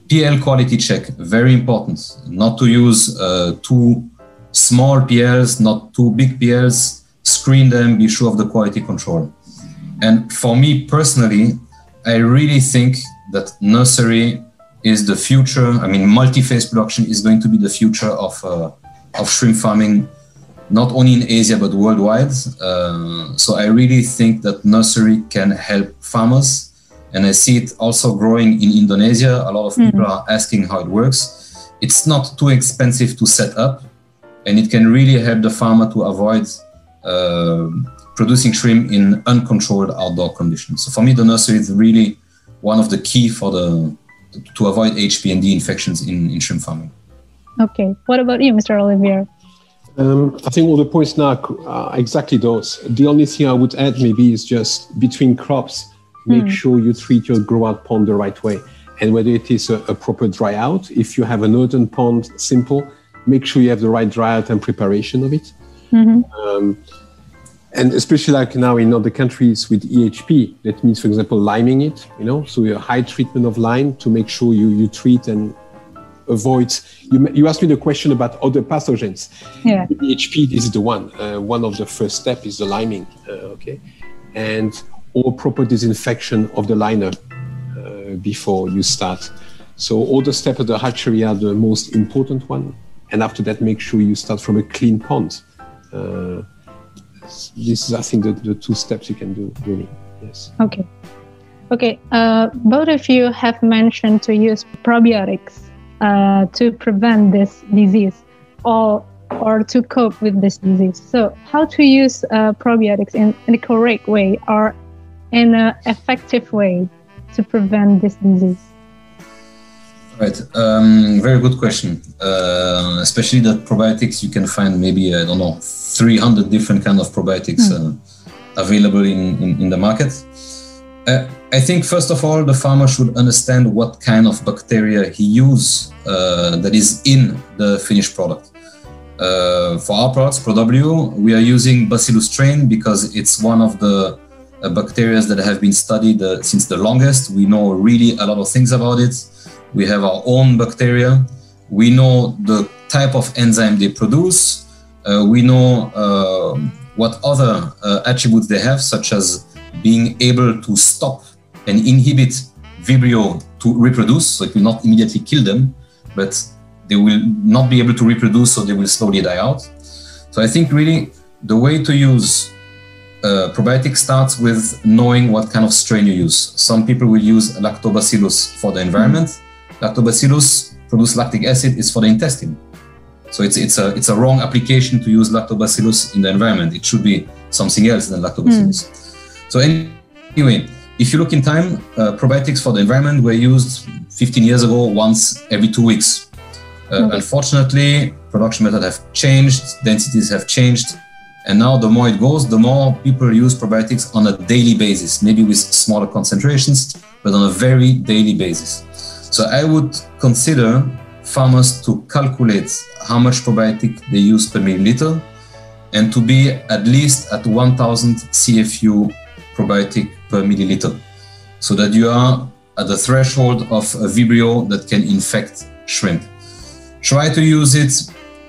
PL quality check, very important. Not to use too small PLs, not too big PLs. Screen them, be sure of the quality control. And for me personally, I really think that nursery is the future. Multi-phase production is going to be the future of shrimp farming, not only in Asia, but worldwide. So I really think that nursery can help farmers. And I see it also growing in Indonesia. A lot of people are asking how it works. It's not too expensive to set up, and it can really help the farmer to avoid producing shrimp in uncontrolled outdoor conditions. So for me, the nursery is really one of the key to avoid HPND infections in shrimp farming. Okay. What about you, Mr. Olivier? I think all the points now are exactly those. The only thing I would add maybe is just between crops, make sure you treat your grow out pond the right way. And whether it is a proper dry out, if you have an earthen pond, simple, make sure you have the right dry out and preparation of it. And especially like now in other countries with EHP, that means, for example, liming it, so a high treatment of lime to make sure you treat and avoid. You asked me the question about other pathogens. Yeah. EHP, this is the one. One of the first steps is the liming, okay? And or proper disinfection of the liner before you start. So all the steps of the hatchery are the most important one. And after that, make sure you start from a clean pond. This is, I think, the two steps you can do, really. Yes. Okay. Both of you have mentioned to use probiotics to prevent this disease or to cope with this disease. So how to use probiotics in the correct way or in an effective way to prevent this disease? Right, very good question. Especially that probiotics, you can find maybe, 300 different kind of probiotics available in the market. I think first of all, the farmer should understand what kind of bacteria he uses that is in the finished product. For our products, ProW, we are using Bacillus strain because it's one of the bacteria that have been studied since the longest. We know really a lot of things about it. We have our own bacteria. We know the type of enzyme they produce. We know what other attributes they have, such as being able to stop and inhibit Vibrio to reproduce. So it will not immediately kill them, but they will not be able to reproduce, so they will slowly die out. So I think really the way to use probiotics starts with knowing what kind of strain you use. Some people will use Lactobacillus for the environment. Lactobacillus produce lactic acid is for the intestine. So it's a wrong application to use Lactobacillus in the environment. It should be something else than Lactobacillus. So anyway, if you look in time, probiotics for the environment were used 15 years ago, once every 2 weeks. Unfortunately, production methods have changed, densities have changed, and now the more it goes, the more people use probiotics on a daily basis, maybe with smaller concentrations, but on a very daily basis. So I would consider farmers to calculate how much probiotic they use per milliliter and to be at least at 1000 CFU probiotic per milliliter, so that you are at the threshold of a Vibrio that can infect shrimp. Try to use it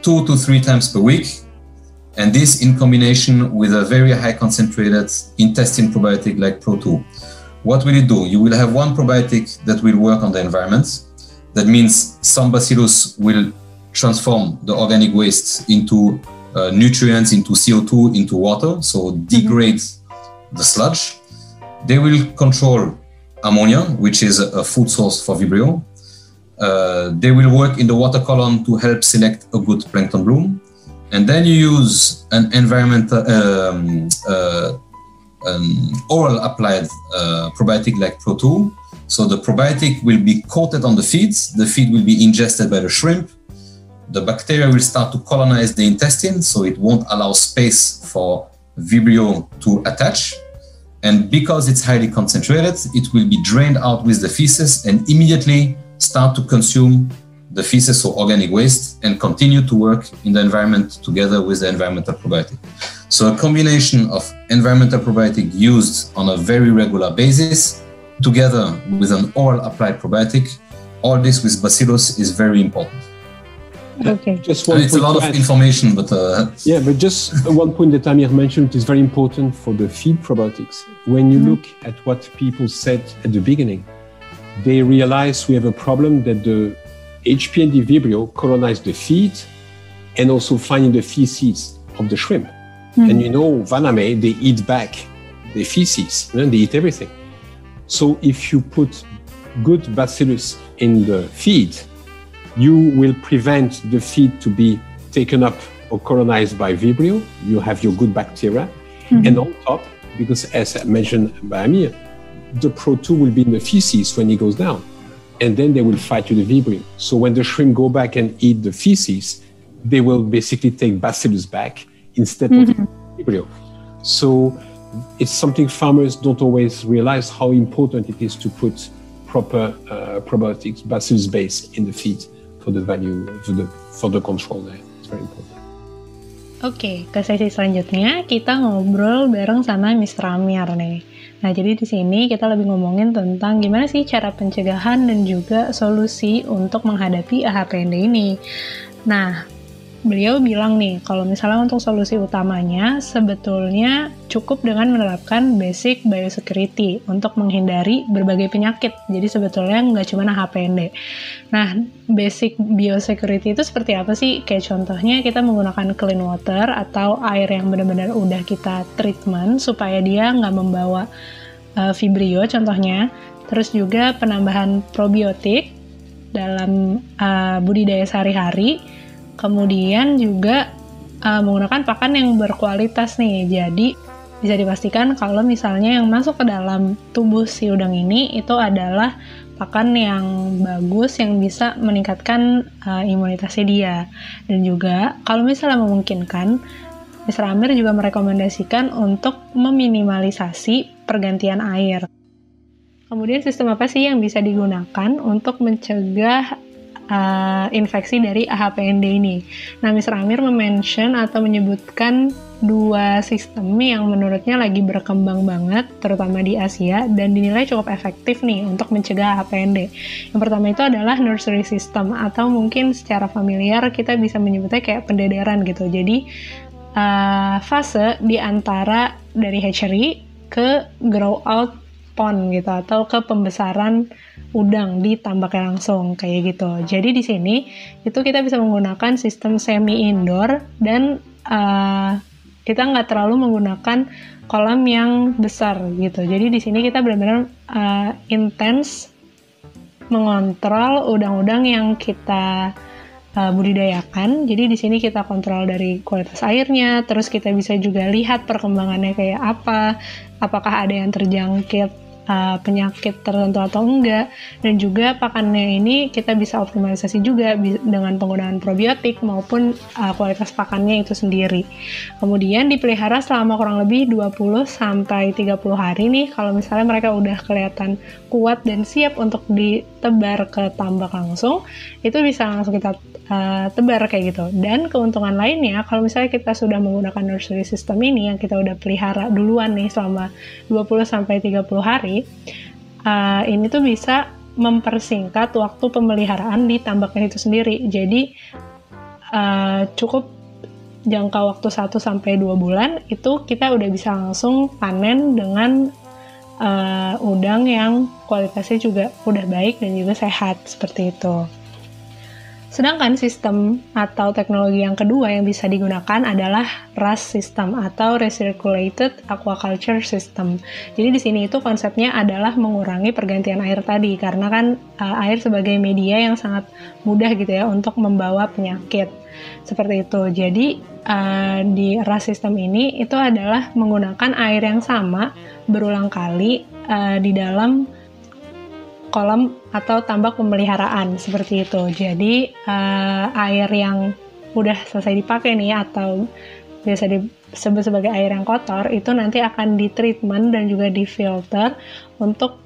2 to 3 times per week. And this in combination with a very high concentrated intestine probiotic like Pro2. What will it do? You will have one probiotic that will work on the environment. That means some bacillus will transform the organic waste into nutrients, into CO2, into water, so degrade the sludge. They will control ammonia, which is a food source for Vibrio. They will work in the water column to help select a good plankton bloom. And then you use an environmental, oral applied probiotic like Pro2. So the probiotic will be coated on the feeds. The feed will be ingested by the shrimp. The bacteria will start to colonize the intestine, so it won't allow space for Vibrio to attach. And because it's highly concentrated, it will be drained out with the feces and immediately start to consume the feces, so organic waste, and continue to work in the environment together with the environmental probiotic. So a combination of environmental probiotic used on a very regular basis together with an oral applied probiotic, all this with Bacillus is very important. Okay. Just one And it's a lot of information, but yeah, but just one point that Amir mentioned is very important for the feed probiotics. When you look at what people said at the beginning, they realized we have a problem that the HPLD Vibrio colonized the feed and also finding the feces of the shrimp. And you know, Vaname, they eat back the feces, they eat everything. So if you put good bacillus in the feed, you will prevent the feed to be taken up or colonized by Vibrio. You have your good bacteria. And on top, because as mentioned by Amir, the Pro2 will be in the feces when it goes down. And then they will fight with the Vibrio. So when the shrimp go back and eat the feces, they will basically take bacillus back instead of Vibrio. So it's something farmers don't always realize how important it is to put proper probiotics, bacillus base in the feed for the value, for the control there. It's very important. Oke, ke sesi selanjutnya kita ngobrol bareng sama Mr. Amir nih. Nah, jadi di sini kita lebih ngomongin tentang gimana sih cara pencegahan dan juga solusi untuk menghadapi AHPND ini. Nah, beliau bilang nih, kalau misalnya untuk solusi utamanya sebetulnya cukup dengan menerapkan basic biosecurity untuk menghindari berbagai penyakit. Jadi sebetulnya nggak cuma AHPND. Nah, basic biosecurity itu seperti apa sih? Kayak contohnya kita menggunakan clean water atau air yang benar-benar udah kita treatment supaya dia nggak membawa Vibrio contohnya. Terus juga penambahan probiotik dalam budidaya sehari-hari. Kemudian juga menggunakan pakan yang berkualitas nih. Jadi bisa dipastikan kalau misalnya yang masuk ke dalam tubuh si udang ini itu adalah pakan yang bagus yang bisa meningkatkan imunitasnya dia. Dan juga kalau misalnya memungkinkan, Mr. Amir juga merekomendasikan untuk meminimalisasi pergantian air. Kemudian sistem apa sih yang bisa digunakan untuk mencegah infeksi dari AHPND ini? Nah, Mr. Amir memention atau menyebutkan dua sistem yang menurutnya lagi berkembang banget, terutama di Asia, dan dinilai cukup efektif nih untuk mencegah AHPND. Yang pertama itu adalah nursery system, atau mungkin secara familiar kita bisa menyebutnya kayak pendederan gitu. Jadi, fase di antara dari hatchery ke grow out pond gitu, atau ke pembesaran udang di tambaknya langsung kayak gitu. Jadi di sini itu kita bisa menggunakan sistem semi indoor dan kita nggak terlalu menggunakan kolam yang besar gitu. Jadi di sini kita benar-benar intens mengontrol udang-udang yang kita budidayakan. Jadi di sini kita kontrol dari kualitas airnya, terus kita bisa juga lihat perkembangannya kayak apa, apakah ada yang terjangkit penyakit tertentu atau enggak, dan juga pakannya ini kita bisa optimalisasi juga dengan penggunaan probiotik maupun kualitas pakannya itu sendiri. Kemudian dipelihara selama kurang lebih 20-30 hari nih. Kalau misalnya mereka udah kelihatan kuat dan siap untuk ditebar ke tambak langsung, itu bisa langsung kita tebar kayak gitu. Dan keuntungan lainnya, kalau misalnya kita sudah menggunakan nursery system ini yang kita udah pelihara duluan nih selama 20-30 hari, ini tuh bisa mempersingkat waktu pemeliharaan di tambaknya itu sendiri. Jadi cukup jangka waktu 1-2 bulan itu kita udah bisa langsung panen dengan udang yang kualitasnya juga udah baik dan juga sehat seperti itu. Sedangkan sistem atau teknologi yang kedua yang bisa digunakan adalah RAS system atau Recirculated Aquaculture System. Jadi di sini itu konsepnya adalah mengurangi pergantian air tadi, karena kan air sebagai media yang sangat mudah gitu ya untuk membawa penyakit. Seperti itu. Jadi di RAS system ini itu adalah menggunakan air yang sama berulang kali di dalam kolam atau tambak pemeliharaan seperti itu. Jadi air yang udah selesai dipakai nih atau biasa disebut sebagai air yang kotor itu nanti akan ditreatment dan juga difilter untuk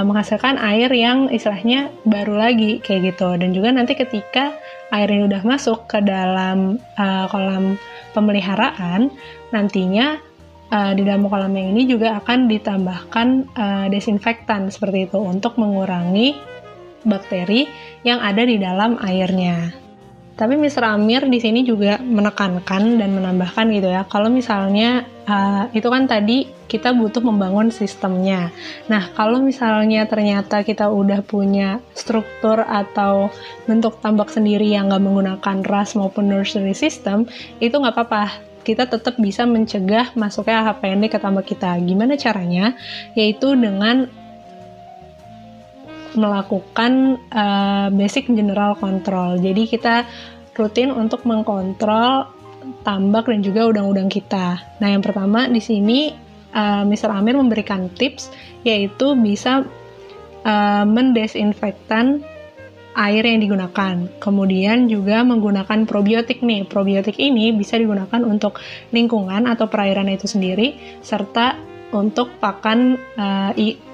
menghasilkan air yang istilahnya baru lagi kayak gitu. Dan juga nanti ketika air ini udah masuk ke dalam kolam pemeliharaan, nantinya di dalam kolam yang ini juga akan ditambahkan desinfektan seperti itu untuk mengurangi bakteri yang ada di dalam airnya. Tapi Mr. Amir di sini juga menekankan dan menambahkan gitu ya, kalau misalnya itu kan tadi kita butuh membangun sistemnya. Nah, kalau misalnya ternyata kita udah punya struktur atau bentuk tambak sendiri yang nggak menggunakan RAS maupun nursery system, itu nggak apa-apa. Kita tetap bisa mencegah masuknya AHPND ke tambak kita. Gimana caranya? Yaitu dengan melakukan basic general control. Jadi kita rutin untuk mengkontrol tambak dan juga udang-udang kita. Nah, yang pertama di sini Mr. Amir memberikan tips, yaitu bisa mendesinfektan air yang digunakan. Kemudian juga menggunakan probiotik nih. Probiotik ini bisa digunakan untuk lingkungan atau perairan itu sendiri, serta untuk pakan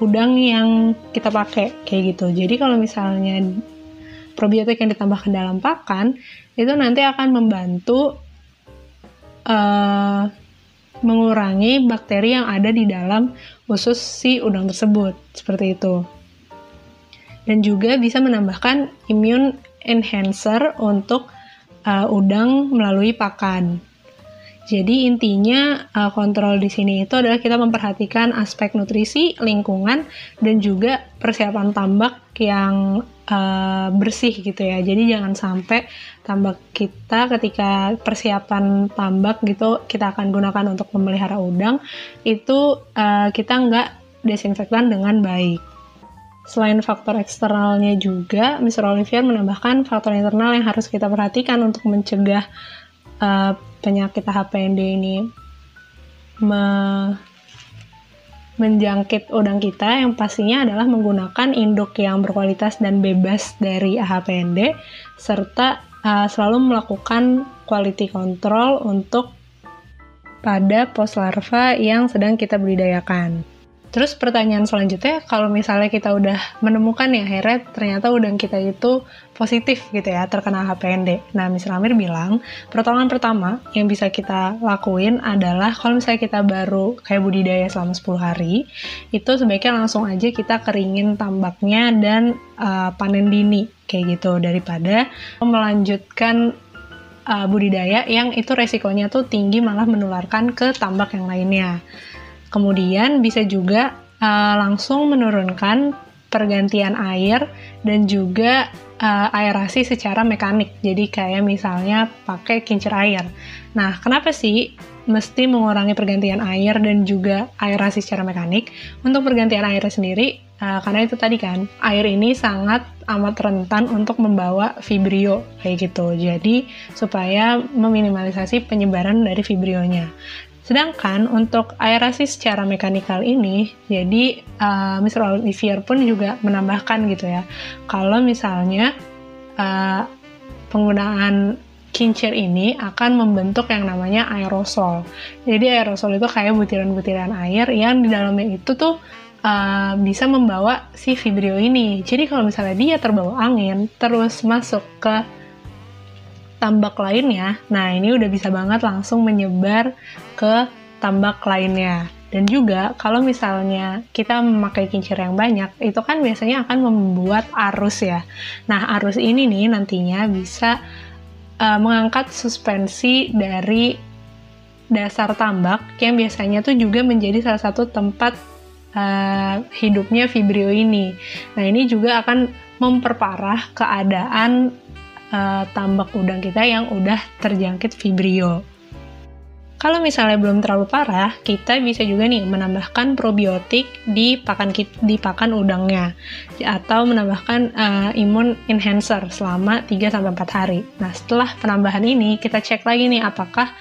udang yang kita pakai, kayak gitu. Jadi kalau misalnya probiotik yang ditambahkan dalam pakan, itu nanti akan membantu mengurangi bakteri yang ada di dalam usus si udang tersebut, seperti itu. Dan juga bisa menambahkan immune enhancer untuk udang melalui pakan. Jadi intinya kontrol di sini itu adalah kita memperhatikan aspek nutrisi, lingkungan, dan juga persiapan tambak yang bersih gitu ya. Jadi jangan sampai tambak kita ketika persiapan tambak gitu kita akan gunakan untuk memelihara udang, itu kita nggak desinfektan dengan baik. Selain faktor eksternalnya juga, Mr. Olivier menambahkan faktor internal yang harus kita perhatikan untuk mencegah penyakit AHPND ini menjangkit udang kita, yang pastinya adalah menggunakan induk yang berkualitas dan bebas dari AHPND, serta selalu melakukan quality control untuk pada pos larva yang sedang kita budidayakan. Terus pertanyaan selanjutnya, kalau misalnya kita udah menemukan ya akhirnya ternyata udang kita itu positif gitu ya, terkena AHPND. Nah, Mr. Amir bilang, pertolongan pertama yang bisa kita lakuin adalah kalau misalnya kita baru kayak budidaya selama 10 hari, itu sebaiknya langsung aja kita keringin tambaknya dan panen dini kayak gitu, daripada melanjutkan budidaya yang itu resikonya tuh tinggi malah menularkan ke tambak yang lainnya. Kemudian bisa juga langsung menurunkan pergantian air dan juga aerasi secara mekanik. Jadi kayak misalnya pakai kincir air. Nah, kenapa sih mesti mengurangi pergantian air dan juga aerasi secara mekanik? Untuk pergantian air sendiri, karena itu tadi kan, air ini sangat amat rentan untuk membawa vibrio kayak gitu. Jadi supaya meminimalisasi penyebaran dari vibrionya. Sedangkan untuk aerasi secara mekanikal ini, jadi Mr. Olivier pun juga menambahkan gitu ya, kalau misalnya penggunaan kincir ini akan membentuk yang namanya aerosol. Jadi aerosol itu kayak butiran-butiran air yang di dalamnya itu tuh bisa membawa si vibrio ini. Jadi kalau misalnya dia terbawa angin, terus masuk ke tambak lainnya, nah ini udah bisa banget langsung menyebar ke tambak lainnya. Dan juga kalau misalnya kita memakai kincir yang banyak, itu kan biasanya akan membuat arus ya. Nah, arus ini nih nantinya bisa mengangkat suspensi dari dasar tambak yang biasanya tuh juga menjadi salah satu tempat hidupnya Vibrio ini. Nah, ini juga akan memperparah keadaan tambak udang kita yang udah terjangkit Vibrio. Kalau misalnya belum terlalu parah, kita bisa juga nih menambahkan probiotik di pakan udangnya atau menambahkan imun enhancer selama 3-4 hari. Nah, setelah penambahan ini kita cek lagi nih apakah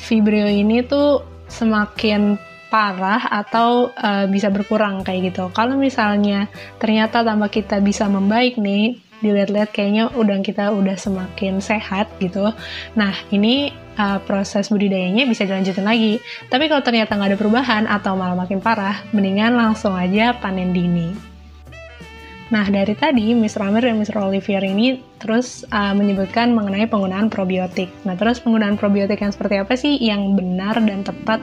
Vibrio ini tuh semakin parah atau bisa berkurang kayak gitu. Kalau misalnya ternyata tambak kita bisa membaik nih, dilihat-lihat kayaknya udang kita udah semakin sehat gitu. Nah, ini proses budidayanya bisa dilanjutin lagi. Tapi kalau ternyata nggak ada perubahan atau malah makin parah, mendingan langsung aja panen dini. Nah, dari tadi Mr. Amir dan Mr. Olivier ini terus menyebutkan mengenai penggunaan probiotik. Nah, terus penggunaan probiotik yang seperti apa sih yang benar dan tepat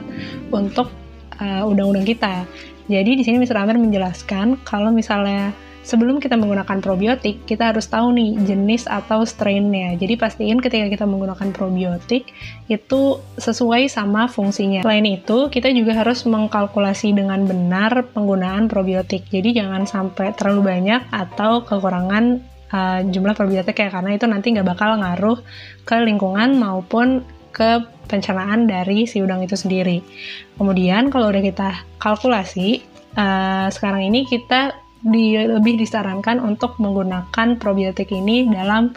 untuk udang-udang kita? Jadi di sini Mr. Amir menjelaskan kalau misalnya sebelum kita menggunakan probiotik, kita harus tahu nih jenis atau strain-nya. Jadi pastiin ketika kita menggunakan probiotik itu sesuai sama fungsinya. Selain itu, kita juga harus mengkalkulasi dengan benar penggunaan probiotik. Jadi jangan sampai terlalu banyak atau kekurangan jumlah probiotik ya, karena itu nanti nggak bakal ngaruh ke lingkungan maupun ke pencernaan dari si udang itu sendiri. Kemudian kalau udah kita kalkulasi, sekarang ini kita lebih disarankan untuk menggunakan probiotik ini dalam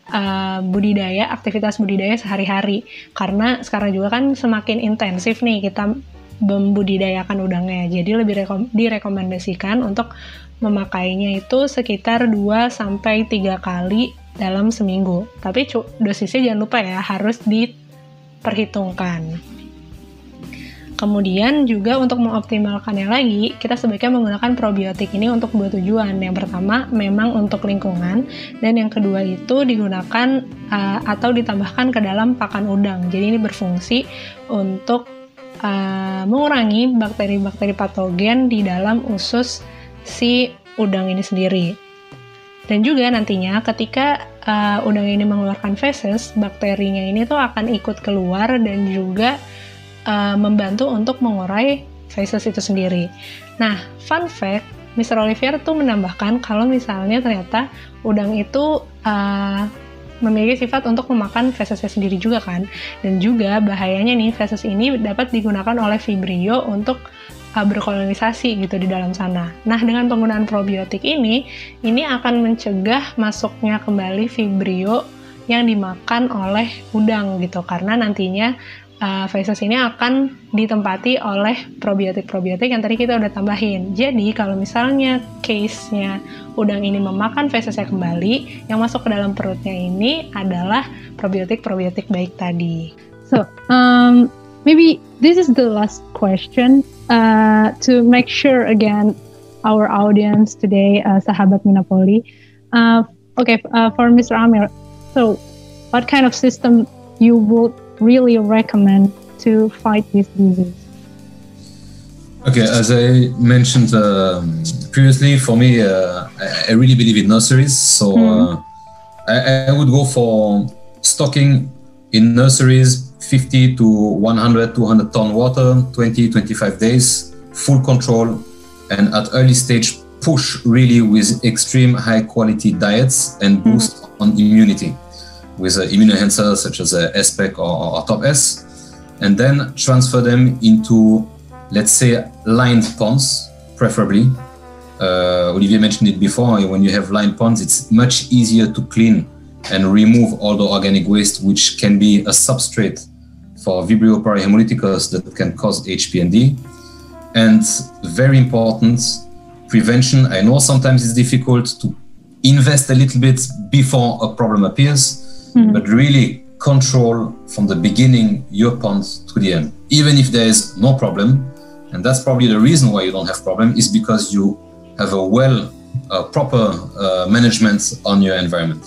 aktivitas budidaya sehari-hari, karena sekarang juga kan semakin intensif nih kita membudidayakan udangnya, jadi lebih direkomendasikan untuk memakainya itu sekitar 2-3 kali dalam seminggu. Tapi dosisnya jangan lupa ya, harus diperhitungkan. Kemudian juga untuk mengoptimalkannya lagi, kita sebaiknya menggunakan probiotik ini untuk 2 tujuan. Yang pertama, memang untuk lingkungan, dan yang kedua itu digunakan atau ditambahkan ke dalam pakan udang. Jadi ini berfungsi untuk mengurangi bakteri-bakteri patogen di dalam usus si udang ini sendiri. Dan juga nantinya ketika udang ini mengeluarkan feses, bakterinya ini tuh akan ikut keluar dan juga membantu untuk mengurai feses itu sendiri. Nah, fun fact, Mr. Olivier tuh menambahkan kalau misalnya ternyata udang itu memiliki sifat untuk memakan fesesnya sendiri juga kan, dan juga bahayanya nih feses ini dapat digunakan oleh Vibrio untuk berkolonisasi gitu di dalam sana. Nah, dengan penggunaan probiotik ini akan mencegah masuknya kembali Vibrio yang dimakan oleh udang gitu, karena nantinya feses ini akan ditempati oleh probiotik-probiotik yang tadi kita udah tambahin. Jadi kalau misalnya case-nya udang ini memakan fesesnya kembali, yang masuk ke dalam perutnya ini adalah probiotik-probiotik baik tadi. So, maybe this is the last question to make sure again our audience today, sahabat Minapoli. For Mr. Amir, so what kind of system you would really recommend to fight this disease? Okay, as I mentioned previously, for me, I really believe in nurseries. So I would go for stocking in nurseries 50 to 100, 200 ton water, 20-25 days, full control, and at early stage push really with extreme high quality diets and boost on immunity with immunoenhancers such as SPEC or Top S, and then transfer them into, let's say, lined ponds, preferably. Olivier mentioned it before, when you have lined ponds, it's much easier to clean and remove all the organic waste, which can be a substrate for Vibrio parahemolyticus that can cause HPND. And very important, prevention. I know sometimes it's difficult to invest a little bit before a problem appears, but really control from the beginning your pond to the end. Even if there is no problem, and that's probably the reason why you don't have problem, is because you have a proper management on your environment.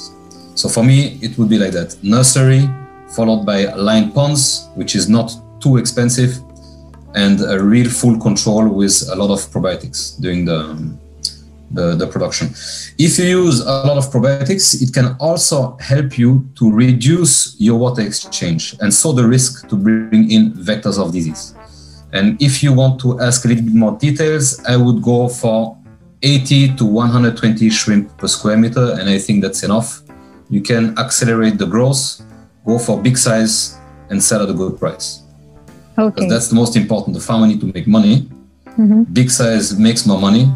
So for me, it would be like that. Nursery, followed by lined ponds, which is not too expensive, and a real full control with a lot of probiotics during the production. If you use a lot of probiotics, it can also help you to reduce your water exchange and so the risk to bring in vectors of disease. And if you want to ask a little bit more details, I would go for 80 to 120 shrimp per square meter, and I think that's enough. You can accelerate the growth, go for big size, and sell at a good price. Okay. That's the most important. The farmer needs to make money. Big size makes more money.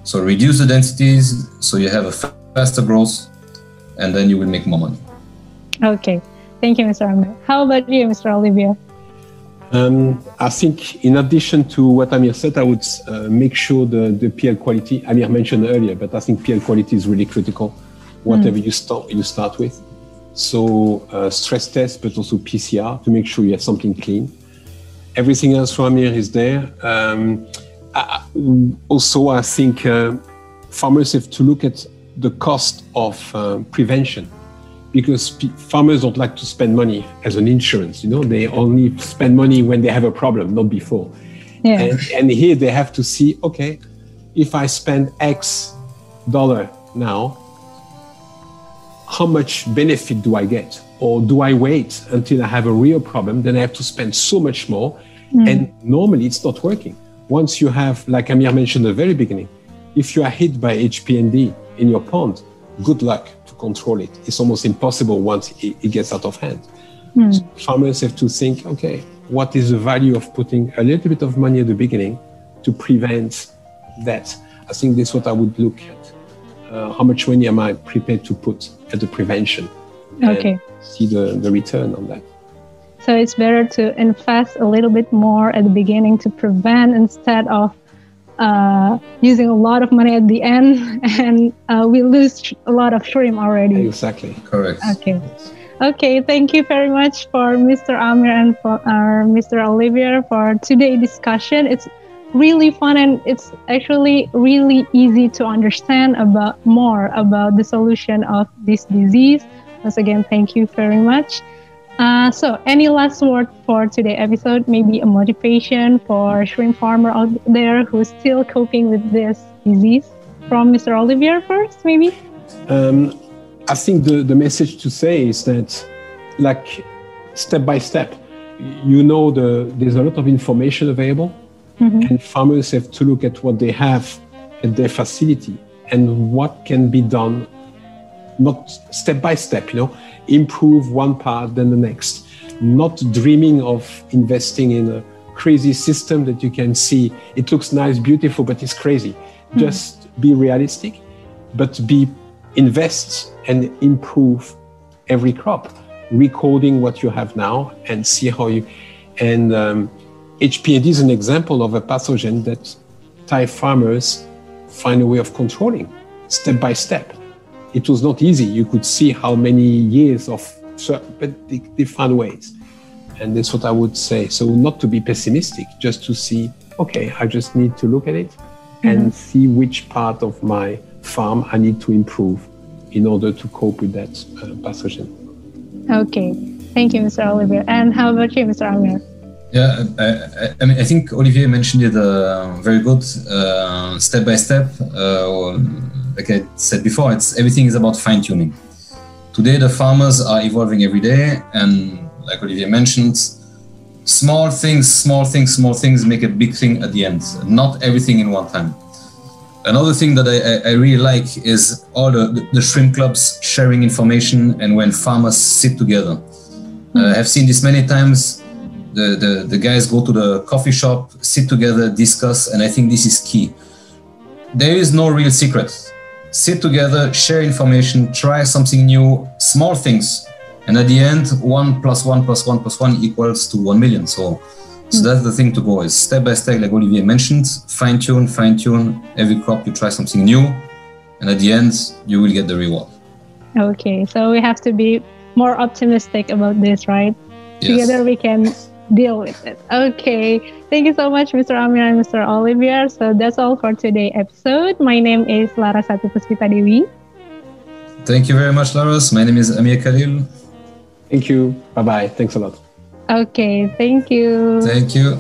So reduce the densities so you have a faster growth, and then you will make more money. Okay. Thank you, Mr. Amir. How about you, Mr. Olivier? I think in addition to what Amir said, I would make sure the PL quality, Amir mentioned earlier, but I think PL quality is really critical, whatever you start with. So stress test, but also PCR to make sure you have something clean. Everything else from Amir is there. Also, I think farmers have to look at the cost of prevention, because farmers don't like to spend money as an insurance. You know, they only spend money when they have a problem, not before. Yeah. And here they have to see, okay, if I spend X dollar now, how much benefit do I get? Or do I wait until I have a real problem? Then I have to spend so much more. And normally it's not working. Once you have, like Amir mentioned at the very beginning, if you are hit by HPND in your pond, good luck to control it. It's almost impossible once it gets out of hand. So farmers have to think, okay, what is the value of putting a little bit of money at the beginning to prevent that? I think that's what I would look at. How much money am I prepared to put at the prevention? Okay. See the return on that. So it's better to invest a little bit more at the beginning to prevent instead of using a lot of money at the end, and we lose a lot of shrimp already. Exactly. Correct. Okay. Okay, thank you very much for Mr. Amir and for Mr. Olivier for today's discussion. It's really fun, and it's actually really easy to understand more about the solution of this disease. Once again, thank you very much. So any last word for today's episode? Maybe a motivation for shrimp farmer out there who's still coping with this disease? From Mr. Olivier first, maybe? I think the message to say is that, like, step by step, you know, there's a lot of information available, and farmers have to look at what they have at their facility and what can be done, not step by step, you know, improve one part, then the next, not dreaming of investing in a crazy system that you can see. It looks nice, beautiful, but it's crazy. Just be realistic, but invest and improve every crop, recording what you have now and see how you, and HPND is an example of a pathogen that Thai farmers find a way of controlling step by step. It was not easy. You could see how many years but they found ways. And that's what I would say. So not to be pessimistic, just to see, okay, I just need to look at it and see which part of my farm I need to improve in order to cope with that pathogen. Okay, thank you, Mr. Olivier. And how about you, Mr. Amir? Yeah, I mean, I think Olivier mentioned it very good, step by step. Like I said before, everything is about fine tuning. Today, the farmers are evolving every day, and like Olivier mentioned, small things make a big thing at the end. Not everything in one time. Another thing that I really like is all the shrimp clubs sharing information, and when farmers sit together. I've seen this many times. The guys go to the coffee shop, sit together, discuss, and I think this is key. There is no real secret. Sit together, share information, try something new, small things, and at the end, 1 + 1 + 1 + 1 equals to 1 million. So that's the thing to go, is step by step, like Olivier mentioned, fine tune. Every crop you try something new, and at the end, you will get the reward. Okay, so we have to be more optimistic about this, right? Yes. Together we can deal with it. Okay, thank you so much, Mr. Amir and Mr. Olivier. So that's all for today's episode. My name is Larasati Puspita Dewi. Thank you very much, Laras. My name is Amir Khalil. Thank you. Bye-bye. Thanks a lot. Okay, thank you. Thank you.